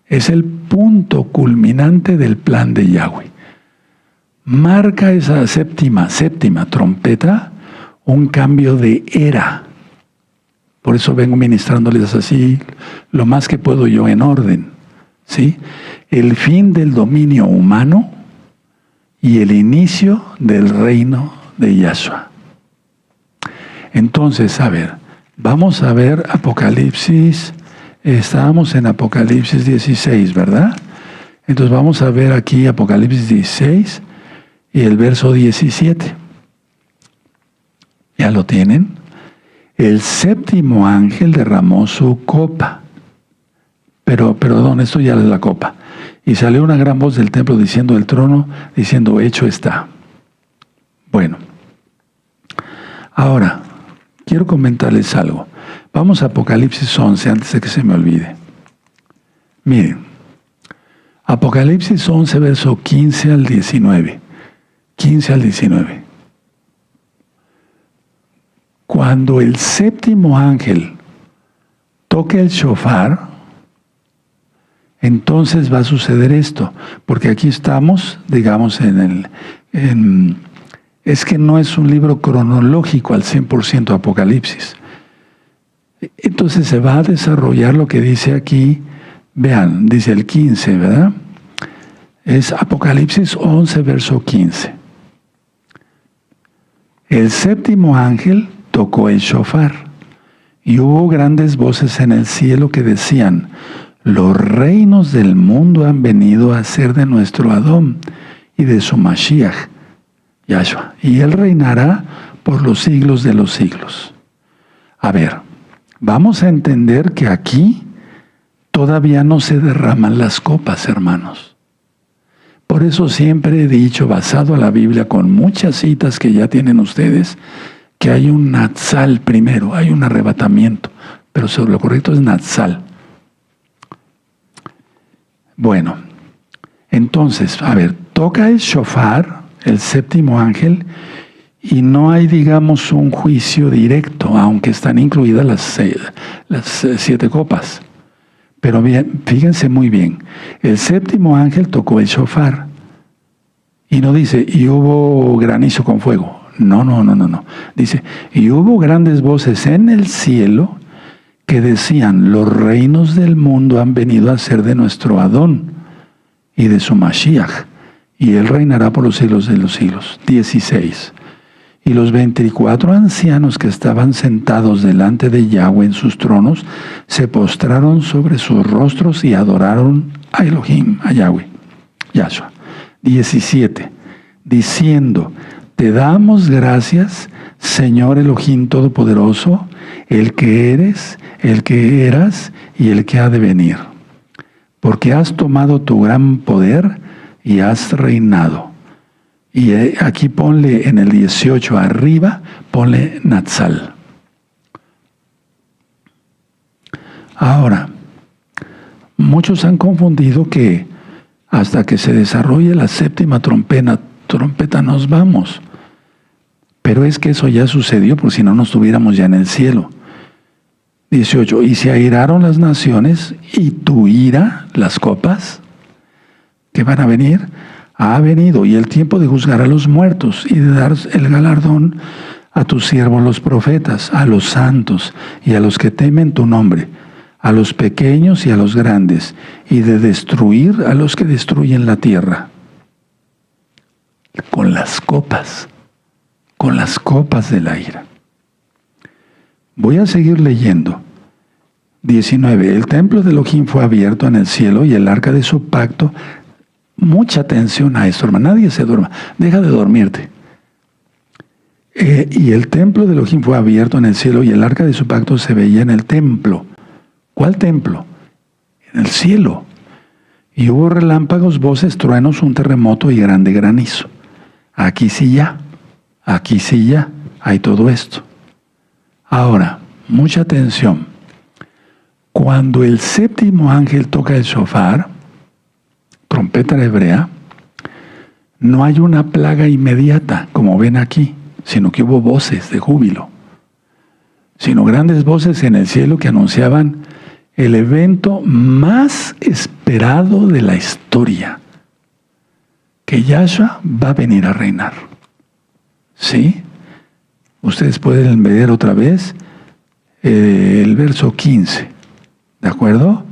Es el punto culminante del plan de Yahweh. Marca esa séptima trompeta un cambio de era. Por eso vengo ministrándoles así lo más que puedo yo en orden. ¿Sí? El fin del dominio humano y el inicio del reino de Yahshua. Entonces, a ver, vamos a ver Apocalipsis. Estábamos en Apocalipsis 16, ¿verdad? Entonces vamos a ver aquí Apocalipsis 16 y el verso 17. ¿Ya lo tienen? El séptimo ángel derramó su copa. Perdón, esto ya es la copa. Y salió una gran voz del templo diciendo del trono, diciendo, hecho está. Bueno, ahora, quiero comentarles algo. Vamos a Apocalipsis 11, antes de que se me olvide. Miren, Apocalipsis 11, verso 15 al 19. 15 al 19. Cuando el séptimo ángel toque el shofar, entonces va a suceder esto, porque aquí estamos, digamos, es que no es un libro cronológico al 100% Apocalipsis. Entonces se va a desarrollar lo que dice aquí, vean, dice el 15, ¿verdad? Es Apocalipsis 11, verso 15. El séptimo ángel tocó el shofar, y hubo grandes voces en el cielo que decían: los reinos del mundo han venido a ser de nuestro Adón y de su Mashiach, Yahshua, y él reinará por los siglos de los siglos. A ver, vamos a entender que aquí todavía no se derraman las copas, hermanos. Por eso siempre he dicho, basado en la Biblia, con muchas citas que ya tienen ustedes, que hay un natsal primero, hay un arrebatamiento, pero lo correcto es natsal. Bueno, entonces, a ver, toca el shofar, el séptimo ángel, y no hay, digamos, un juicio directo, aunque están incluidas las 7 copas. Pero bien, fíjense muy bien, el séptimo ángel tocó el shofar, y no dice, y hubo granizo con fuego. No. Dice, y hubo grandes voces en el cielo que decían: los reinos del mundo han venido a ser de nuestro Adón y de su Mashiach, y él reinará por los siglos de los siglos. 16. Y los 24 ancianos que estaban sentados delante de Yahweh en sus tronos se postraron sobre sus rostros y adoraron a Elohim, a Yahweh, Yahshua. 17. Diciendo: te damos gracias, Señor Elohim Todopoderoso, el que eres, el que eras y el que ha de venir, porque has tomado tu gran poder y has reinado. Y aquí ponle en el 18 arriba, ponle Natsal. Ahora, muchos han confundido que hasta que se desarrolle la séptima trompeta nos vamos. Pero es que eso ya sucedió, por si no nos estuviéramos ya en el cielo. 18. Y se airaron las naciones, y tu ira, las copas, que van a venir, ha venido, y el tiempo de juzgar a los muertos y de dar el galardón a tus siervos los profetas, a los santos y a los que temen tu nombre, a los pequeños y a los grandes, y de destruir a los que destruyen la tierra. Con las copas de la ira. Voy a seguir leyendo. 19. El templo de Elohim fue abierto en el cielo y el arca de su pacto. Mucha atención a esto, hermano. Nadie se duerma. Deja de dormirte. Y el templo de Elohim fue abierto en el cielo y el arca de su pacto se veía en el templo. ¿Cuál templo? En el cielo. Y hubo relámpagos, voces, truenos, un terremoto y grande granizo. Aquí sí ya hay todo esto. Ahora, mucha atención. Cuando el séptimo ángel toca el shofar, trompeta hebrea, no hay una plaga inmediata, como ven aquí, sino que hubo voces de júbilo, sino grandes voces en el cielo que anunciaban el evento más esperado de la historia, que Yahshua va a venir a reinar. ¿Sí? Ustedes pueden ver otra vez el verso 15. ¿De acuerdo?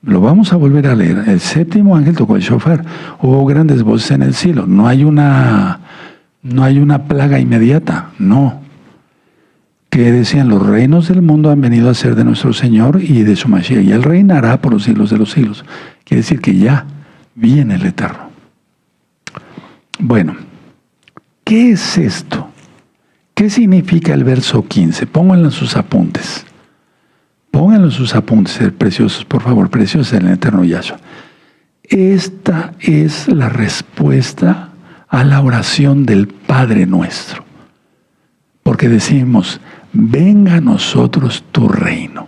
Lo vamos a volver a leer. El séptimo ángel tocó el shofar. Hubo grandes voces en el cielo. No hay una plaga inmediata. No. Que decían: los reinos del mundo han venido a ser de nuestro Señor y de su Mashiach, y él reinará por los siglos de los siglos. Quiere decir que ya viene el Eterno. Bueno, ¿qué es esto? ¿Qué significa el verso 15? Pónganlo en sus apuntes. Pónganlo en sus apuntes, preciosos, por favor, preciosos en el Eterno Yahshua. Esta es la respuesta a la oración del Padre nuestro. Porque decimos: venga a nosotros tu reino.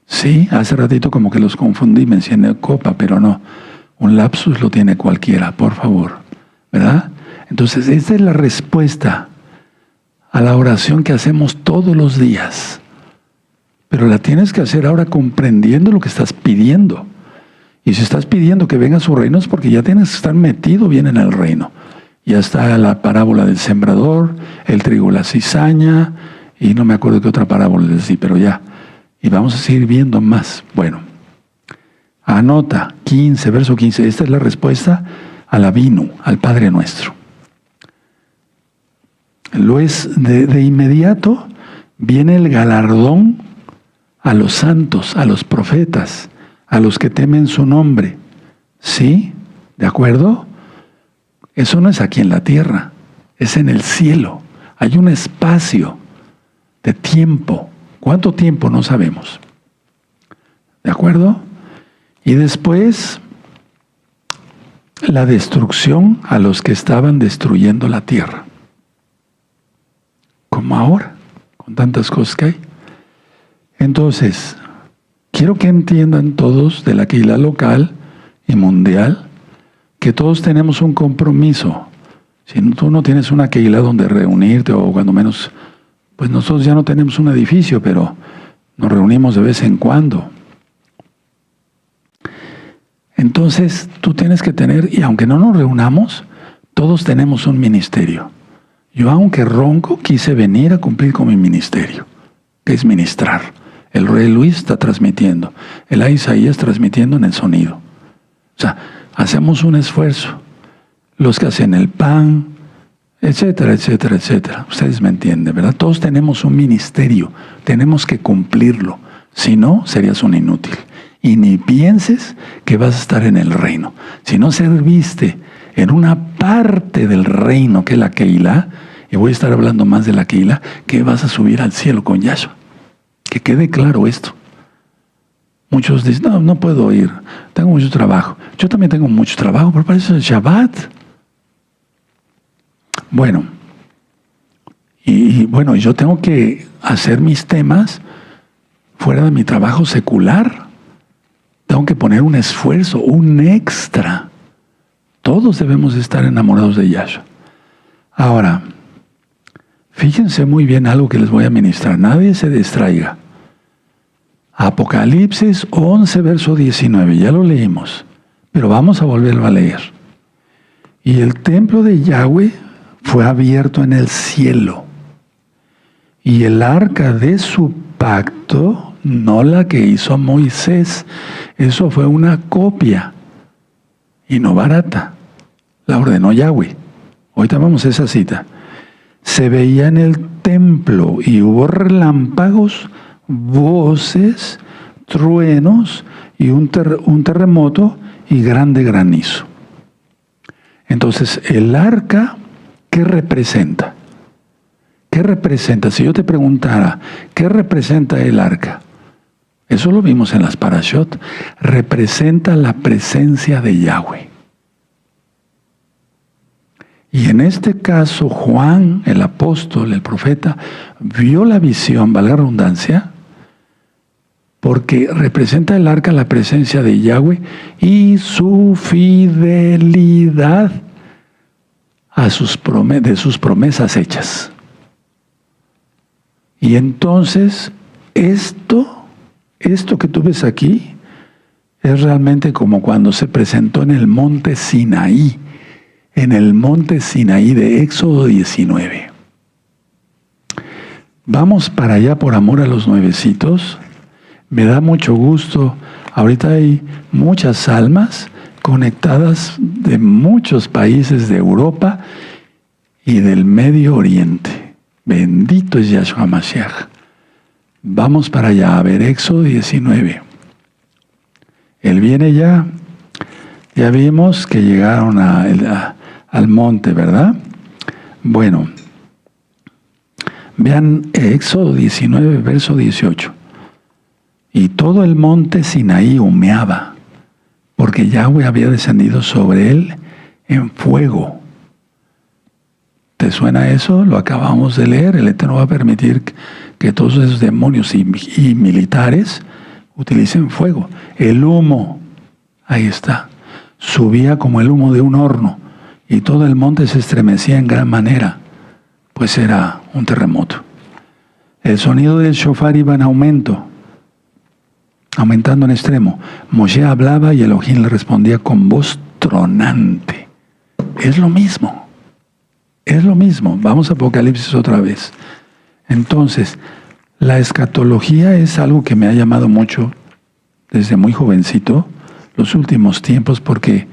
Sí, hace ratito como que los confundí, mencioné copa, pero no. Un lapsus lo tiene cualquiera, por favor. ¿Verdad? Entonces, esta es la respuesta a la oración que hacemos todos los días. Pero la tienes que hacer ahora comprendiendo lo que estás pidiendo. Y si estás pidiendo que venga su reino es porque ya tienes que estar metido bien en el reino. Ya está la parábola del sembrador, el trigo, la cizaña, y no me acuerdo qué otra parábola les di, pero ya. Y vamos a seguir viendo más. Bueno, anota 15, verso 15. Esta es la respuesta al Avinu, al Padre nuestro. De inmediato viene el galardón a los santos, a los profetas, a los que temen su nombre. ¿Sí? ¿De acuerdo? Eso no es aquí en la tierra, es en el cielo. Hay un espacio de tiempo. ¿Cuánto tiempo? No sabemos. ¿De acuerdo? Y después, la destrucción a los que estaban destruyendo la tierra. Como ahora, con tantas cosas que hay. Entonces, quiero que entiendan todos de la Keilah local y mundial que todos tenemos un compromiso. Si tú no tienes una Keilah donde reunirte, o cuando menos, pues nosotros ya no tenemos un edificio, pero nos reunimos de vez en cuando. Entonces, tú tienes que tener, y aunque no nos reunamos, todos tenemos un ministerio. Yo, aunque ronco, quise venir a cumplir con mi ministerio, que es ministrar. El rey Luis está transmitiendo, el Isaías transmitiendo en el sonido. O sea, hacemos un esfuerzo. Los que hacen el pan, etcétera, etcétera, etcétera. Ustedes me entienden, ¿verdad? Todos tenemos un ministerio, tenemos que cumplirlo. Si no, serías un inútil. Y ni pienses que vas a estar en el reino. Si no serviste en una parte del reino que es la Keilah, y voy a estar hablando más de la Keilah, que vas a subir al cielo con Yahshua. Que quede claro esto. Muchos dicen, no puedo ir, tengo mucho trabajo. Yo también tengo mucho trabajo, pero para eso es Shabbat. Bueno, y yo tengo que hacer mis temas fuera de mi trabajo secular. Tengo que poner un esfuerzo, un extra. Todos debemos estar enamorados de Yahshua. Ahora, fíjense muy bien algo que les voy a ministrar. Nadie se distraiga. Apocalipsis 11, verso 19. Ya lo leímos, pero vamos a volverlo a leer. Y el templo de Yahweh fue abierto en el cielo. Y el arca de su pacto, no la que hizo Moisés, eso fue una copia y no barata. La ordenó Yahweh. Ahorita vamos a esa cita. Se veía en el templo y hubo relámpagos, voces, truenos y un terremoto y grande granizo. Entonces, el arca, ¿qué representa? ¿Qué representa? Si yo te preguntara, ¿qué representa el arca? Eso lo vimos en las parashot. Representa la presencia de Yahweh. Y en este caso, Juan, el apóstol, el profeta, vio la visión, valga la redundancia, porque representa el arca la presencia de Yahweh y su fidelidad a de sus promesas hechas. Y entonces, esto que tú ves aquí, es realmente como cuando se presentó en el monte Sinaí, de Éxodo 19. Vamos para allá por amor a los nuevecitos. Me da mucho gusto. Ahorita hay muchas almas conectadas de muchos países de Europa y del Medio Oriente. Bendito es Yahshua Mashiach. Vamos para allá a ver Éxodo 19. Él viene ya. Ya vimos que llegaron al monte, ¿verdad? Bueno, vean Éxodo 19, verso 18. Y todo el monte Sinaí humeaba, porque Yahweh había descendido sobre él en fuego. ¿Te suena eso? Lo acabamos de leer. El Eterno va a permitir que todos esos demonios y militares utilicen fuego. El humo, ahí está, subía como el humo de un horno. Y todo el monte se estremecía en gran manera, pues era un terremoto. El sonido del shofar iba en aumento, aumentando en extremo. Moshe hablaba y Elohim le respondía con voz tronante. Es lo mismo. Vamos a Apocalipsis otra vez. Entonces, la escatología es algo que me ha llamado mucho desde muy jovencito, los últimos tiempos, porque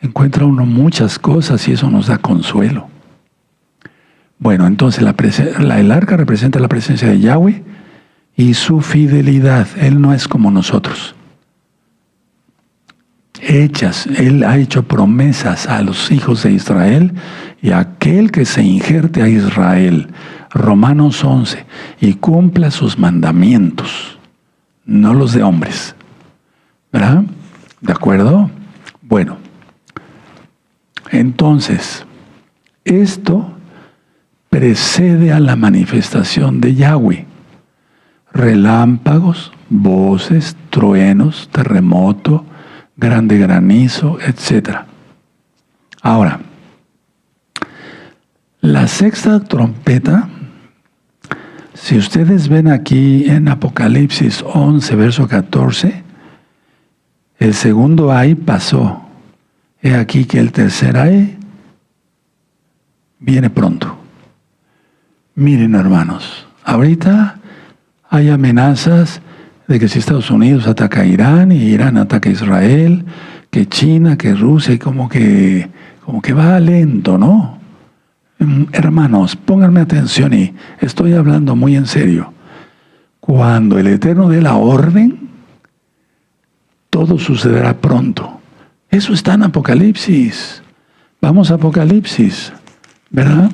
encuentra uno muchas cosas y eso nos da consuelo. Bueno, entonces el arca representa la presencia de Yahweh y su fidelidad. Él no es como nosotros. Él ha hecho promesas a los hijos de Israel y a aquel que se injerte a Israel, Romanos 11, y cumpla sus mandamientos, no los de hombres. ¿Verdad? ¿De acuerdo? Bueno, entonces, esto precede a la manifestación de Yahweh. Relámpagos, voces, truenos, terremoto, grande granizo, etc. Ahora, la sexta trompeta, si ustedes ven aquí en Apocalipsis 11, verso 14, el segundo ay pasó. He aquí que el tercer ay viene pronto. Miren, hermanos, ahorita hay amenazas de que si Estados Unidos ataca a Irán y Irán ataca a Israel, que China, que Rusia, y como que va lento, ¿no? Hermanos, pónganme atención y estoy hablando muy en serio. Cuando el Eterno dé la orden, todo sucederá pronto. Eso está en Apocalipsis. Vamos a Apocalipsis, ¿verdad?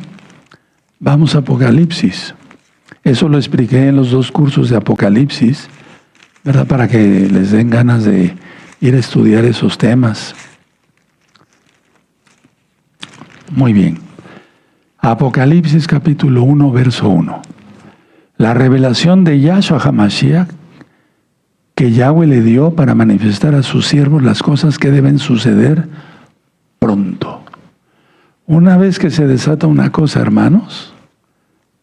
Vamos a Apocalipsis. Eso lo expliqué en los 2 cursos de Apocalipsis, ¿verdad? Para que les den ganas de ir a estudiar esos temas. Muy bien. Apocalipsis capítulo 1, verso 1. La revelación de Yahshua HaMashiach que Yahweh le dio para manifestar a sus siervos las cosas que deben suceder pronto. Una vez que se desata una cosa, hermanos,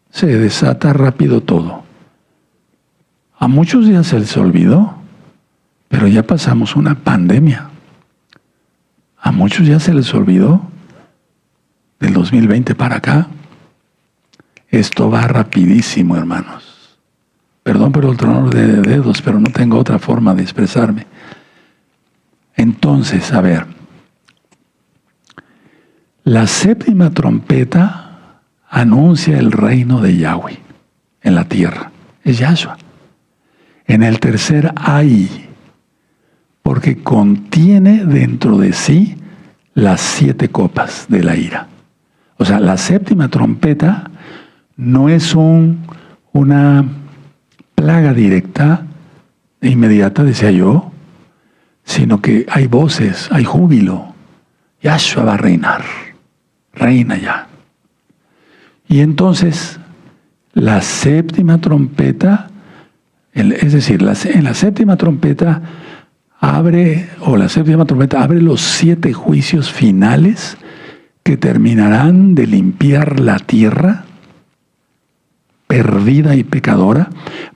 se desata rápido todo. A muchos ya se les olvidó, pero ya pasamos una pandemia. A muchos ya se les olvidó del 2020 para acá. Esto va rapidísimo, hermanos. Perdón por el tronador de dedos, pero no tengo otra forma de expresarme. Entonces, a ver, la séptima trompeta anuncia el reino de Yahweh en la tierra. Es Yahshua. En el tercer ay, porque contiene dentro de sí las 7 copas de la ira. O sea, la séptima trompeta no es una plaga directa e inmediata, decía yo, sino que hay voces, hay júbilo. Yahshua va a reinar, reina ya. Y entonces, la séptima trompeta, es decir, en la séptima trompeta abre los 7 juicios finales que terminarán de limpiar la tierra perdida y pecadora,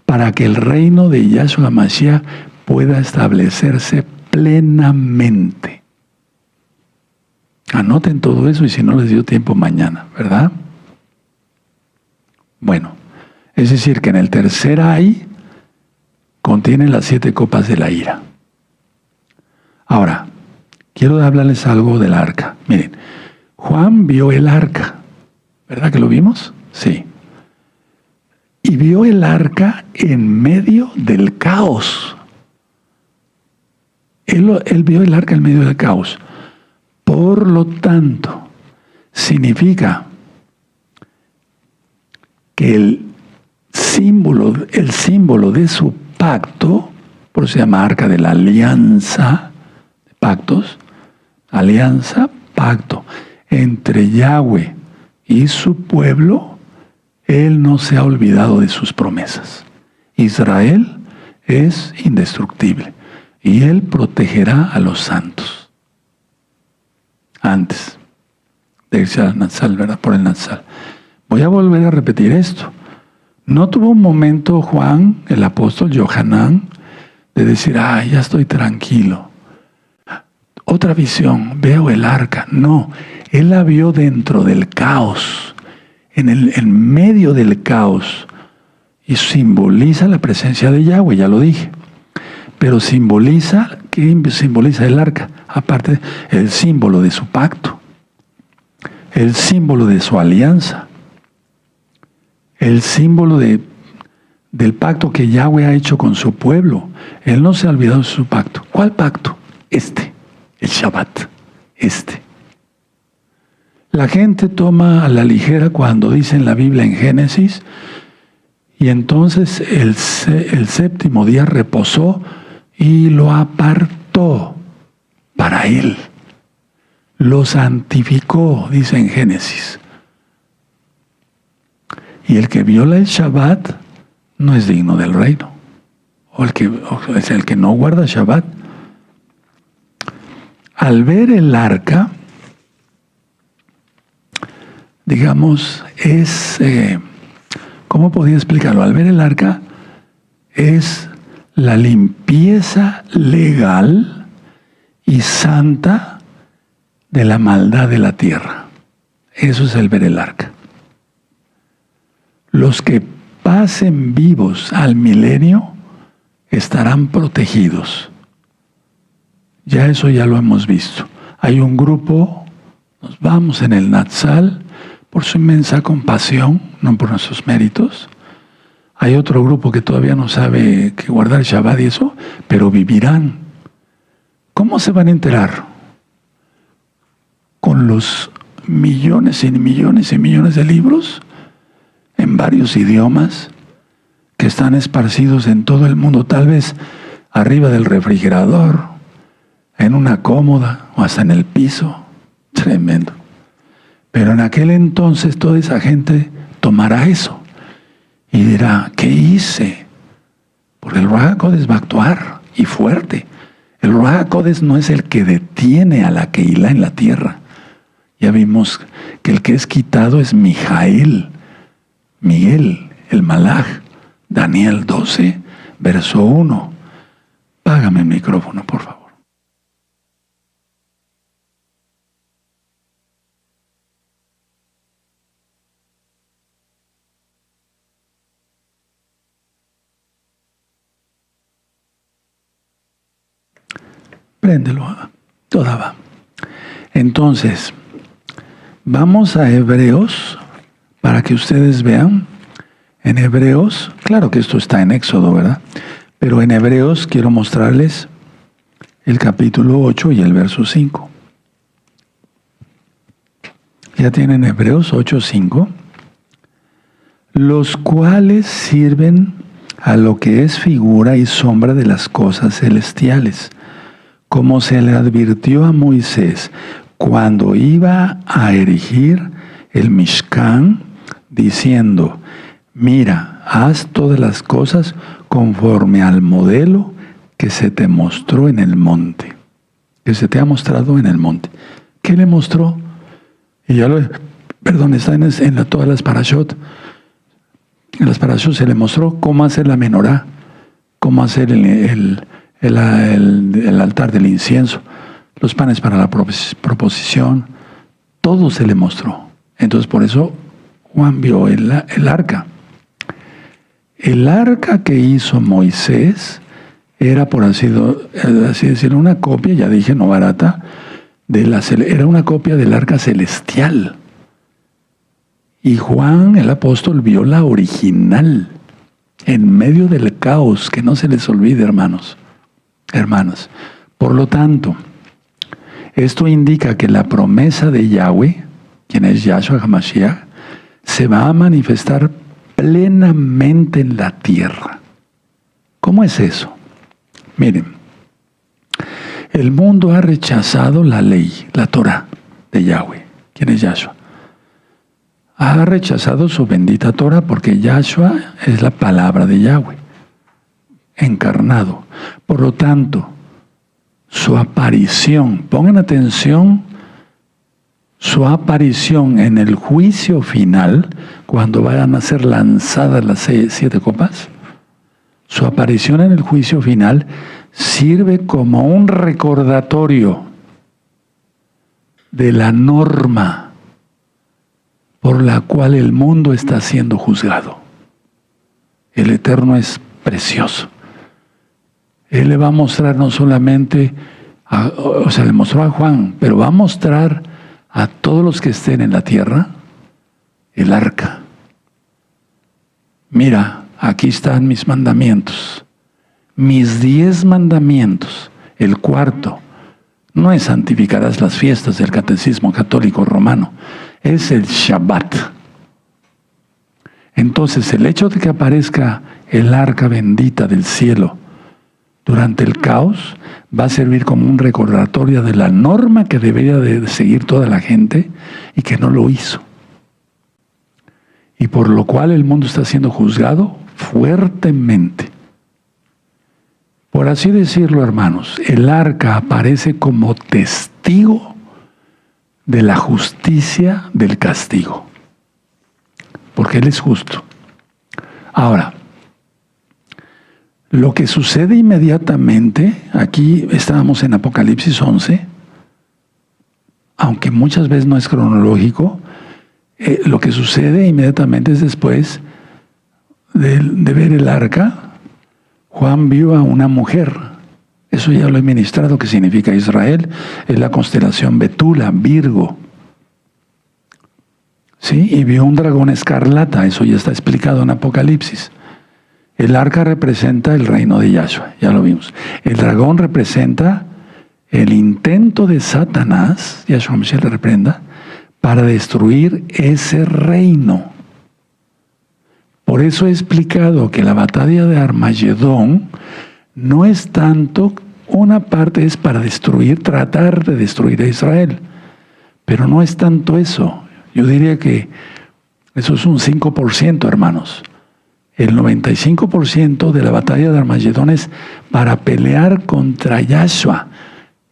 para que el reino de Yahshua Mashiach pueda establecerse plenamente. Anoten todo eso y si no les dio tiempo mañana, ¿verdad? Bueno, es decir que en el tercer ay contiene las 7 copas de la ira. Ahora, quiero hablarles algo del arca. Miren, Juan vio el arca, ¿verdad que lo vimos? Sí. Y vio el arca en medio del caos. Él vio el arca en medio del caos. Por lo tanto, significa que el símbolo de su pacto, por eso se llama arca de la alianza, pactos, alianza, pacto, entre Yahweh y su pueblo, Él no se ha olvidado de sus promesas. Israel es indestructible y Él protegerá a los santos. Antes de irse al Natsal, ¿verdad? Por el Natsal. Voy a volver a repetir esto. No tuvo un momento Juan, el apóstol Yohanan, de decir, ya estoy tranquilo. Otra visión, veo el arca. No, él la vio dentro del caos. En medio del caos, y simboliza la presencia de Yahweh, ya lo dije, pero simboliza, ¿qué simboliza el arca? Aparte, el símbolo de su pacto, el símbolo de su alianza, el símbolo del pacto que Yahweh ha hecho con su pueblo. Él no se ha olvidado de su pacto. ¿Cuál pacto? El Shabbat, La gente toma a la ligera cuando dice en la Biblia en Génesis, y entonces el séptimo día reposó y lo apartó para él. Lo santificó, dice en Génesis. Y el que viola el Shabbat no es digno del reino. O es el que no guarda Shabbat. Al ver el arca, digamos, ¿cómo podía explicarlo? Al ver el arca es la limpieza legal y santa de la maldad de la tierra. Eso es el ver el arca. Los que pasen vivos al milenio estarán protegidos. Eso ya lo hemos visto. Hay un grupo, nos vamos en el Natsal, por su inmensa compasión, no por nuestros méritos. Hay otro grupo que todavía no sabe que guardar Shabbat y eso, pero vivirán. ¿Cómo se van a enterar? Con los millones y millones y millones de libros en varios idiomas que están esparcidos en todo el mundo, tal vez arriba del refrigerador, en una cómoda o hasta en el piso. Tremendo. Pero en aquel entonces toda esa gente tomará eso y dirá, ¿qué hice? Porque el Ruach HaKodesh va a actuar, y fuerte. El Ruach HaKodesh no es el que detiene a la Keilah en la tierra. Ya vimos que el que es quitado es Miguel, el Malaj. Daniel 12, verso 1. Págame el micrófono, por favor. Préndelo, toda va. Entonces, vamos a Hebreos para que ustedes vean. En Hebreos, claro que esto está en Éxodo, ¿verdad? Pero en Hebreos quiero mostrarles el capítulo 8 y el verso 5. Ya tienen Hebreos 8:5. Los cuales sirven a lo que es figura y sombra de las cosas celestiales, como se le advirtió a Moisés cuando iba a erigir el Mishkan, diciendo, mira, haz todas las cosas conforme al modelo que se te mostró en el monte. Que se te ha mostrado en el monte. ¿Qué le mostró? Y ya está en todas las parashot. En las parashot se le mostró cómo hacer la menorá, cómo hacer el altar del incienso, los panes para la proposición. Todo se le mostró. Entonces por eso Juan vio el arca. El arca que hizo Moisés era, por así decirlo, una copia, ya dije, no barata, era una copia del arca celestial. Y Juan, el apóstol, vio la original, en medio del caos, que no se les olvide, hermanos. Hermanas, por lo tanto, esto indica que la promesa de Yahweh, quien es Yahshua HaMashiach, se va a manifestar plenamente en la tierra. ¿Cómo es eso? Miren, el mundo ha rechazado la ley, la Torah de Yahweh, quien es Yahshua. Ha rechazado su bendita Torah porque Yahshua es la palabra de Yahweh, encarnado. Por lo tanto, su aparición, pongan atención, su aparición en el juicio final, cuando vayan a ser lanzadas las 7 copas, su aparición en el juicio final sirve como un recordatorio de la norma por la cual el mundo está siendo juzgado. El Eterno es precioso. Él le va a mostrar no solamente, le mostró a Juan, pero va a mostrar a todos los que estén en la tierra el arca. mira, aquí están mis mandamientos, mis 10 mandamientos. El cuarto no es santificarás las fiestas del catecismo católico romano, es el Shabbat. Entonces, el hecho de que aparezca el arca bendita del cielo durante el caos va a servir como un recordatorio de la norma que debería de seguir toda la gente y que no lo hizo. Y por lo cual el mundo está siendo juzgado fuertemente. Por así decirlo, hermanos, el arca aparece como testigo de la justicia del castigo, porque Él es justo. Ahora, lo que sucede inmediatamente, aquí estábamos en Apocalipsis 11, aunque muchas veces no es cronológico, lo que sucede inmediatamente es después de ver el arca. Juan vio a una mujer, eso ya lo he ministrado, que significa Israel, es la constelación Betula, Virgo. ¿Sí? Y vio un dragón escarlata, eso ya está explicado en Apocalipsis. El arca representa el reino de Yahshua, ya lo vimos. El dragón representa el intento de Satanás, Yahshua Mashiach le reprenda, para destruir ese reino. Por eso he explicado que la batalla de Armagedón no es tanto, una parte es para destruir, tratar de destruir a Israel, pero no es tanto eso. Yo diría que eso es un 5%, hermanos. El 95% de la batalla de Armagedón es para pelear contra Yahshua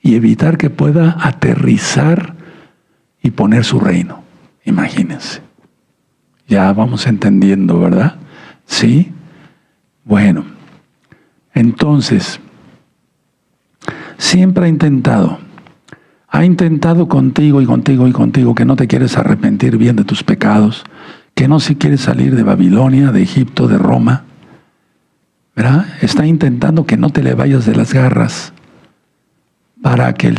y evitar que pueda aterrizar y poner su reino. Imagínense. Ya vamos entendiendo, ¿verdad? ¿Sí? Bueno, entonces, siempre ha intentado contigo y contigo y contigo que no te quieres arrepentir bien de tus pecados, que no si quieres salir de Babilonia, de Egipto, de Roma, ¿verdad? Está intentando que no te le vayas de las garras para que el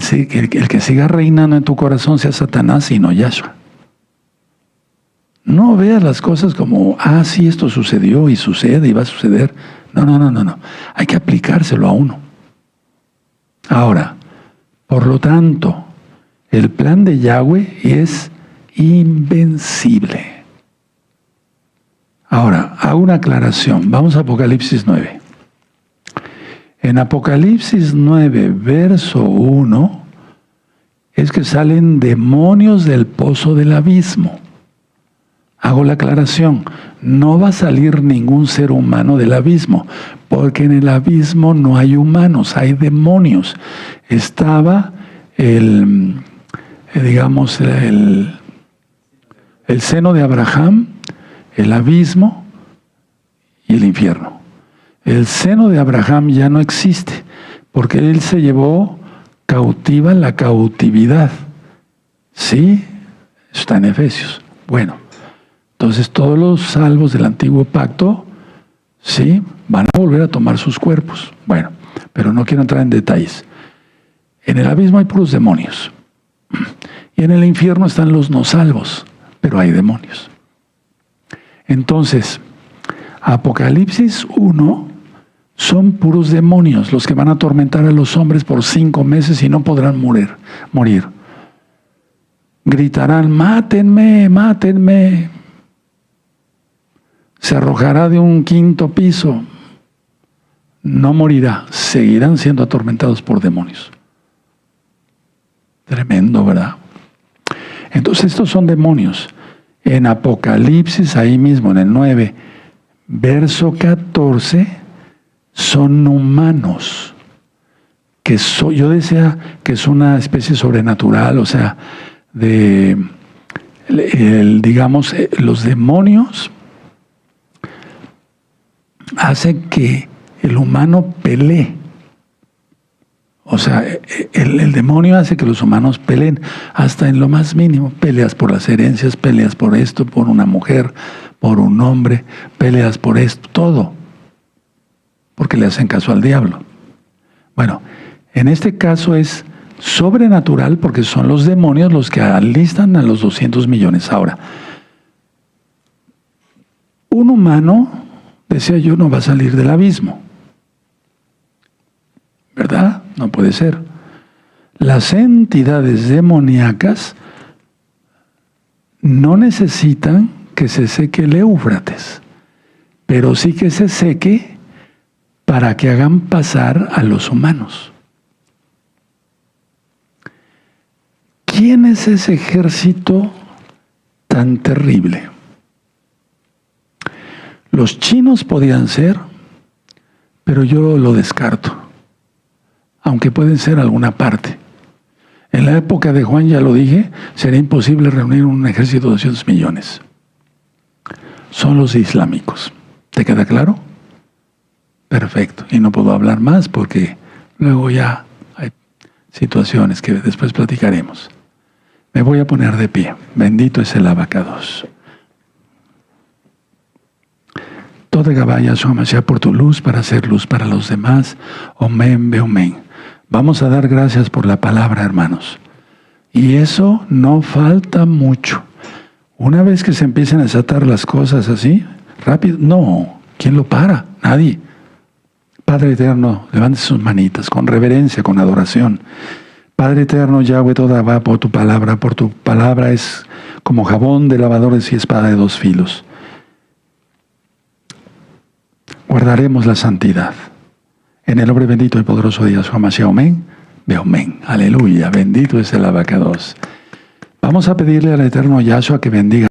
que siga reinando en tu corazón sea Satanás y no Yahshua. No veas las cosas como, sí, esto sucedió y sucede y va a suceder. No. Hay que aplicárselo a uno. Ahora, por lo tanto, el plan de Yahweh es invencible. Ahora, hago una aclaración. Vamos a Apocalipsis 9. En Apocalipsis 9, verso 1, es que salen demonios del pozo del abismo. Hago la aclaración, no va a salir ningún ser humano del abismo, porque en el abismo no hay humanos, hay demonios. Estaba el seno de Abraham, el abismo y el infierno. El seno de Abraham ya no existe, porque él se llevó cautiva la cautividad. ¿Sí? Está en Efesios. Bueno. Entonces todos los salvos del antiguo pacto, sí, van a volver a tomar sus cuerpos. Bueno, pero no quiero entrar en detalles. En el abismo hay puros demonios. Y en el infierno están los no salvos, pero hay demonios. Entonces, Apocalipsis 1 son puros demonios los que van a atormentar a los hombres por 5 meses y no podrán morir. Gritarán, mátenme, mátenme. Se arrojará de un 5.º piso. No morirá. Seguirán siendo atormentados por demonios. Tremendo, ¿verdad? Entonces estos son demonios. En Apocalipsis, ahí mismo en el 9, verso 14, son humanos. Yo decía que es una especie sobrenatural, o sea, los demonios hacen que el humano pelee. O sea, el demonio hace que los humanos peleen hasta en lo más mínimo. Peleas por las herencias, peleas por esto, por una mujer, por un hombre, peleas por esto, todo. Porque le hacen caso al diablo. Bueno, en este caso es sobrenatural porque son los demonios los que alistan a los 200 millones. Ahora, un humano decía yo, no va a salir del abismo. ¿Verdad? No puede ser. Las entidades demoníacas no necesitan que se seque el Éufrates, pero sí que se seque para que hagan pasar a los humanos. ¿Quién es ese ejército tan terrible? Los chinos podían ser, pero yo lo descarto, aunque pueden ser alguna parte. En la época de Juan, ya lo dije, sería imposible reunir un ejército de 200 millones. Son los islámicos. ¿Te queda claro? Perfecto. Y no puedo hablar más porque luego ya hay situaciones que después platicaremos. Me voy a poner de pie. Bendito es el abacados. Toda Gabaya Shomasha por tu luz para hacer luz para los demás. Omen, beomen. Vamos a dar gracias por la palabra, hermanos. Y eso no falta mucho. Una vez que se empiecen a desatar las cosas así, rápido, no. ¿Quién lo para? Nadie. Padre eterno, levante sus manitas con reverencia, con adoración. Padre eterno, Yahweh, toda va por tu palabra es como jabón de lavadores y espada de dos filos. Guardaremos la santidad. En el nombre bendito y poderoso de Yahshua Mashiach, amén. Amén. Aleluya. Bendito es el abacados. Vamos a pedirle al eterno Yahshua que bendiga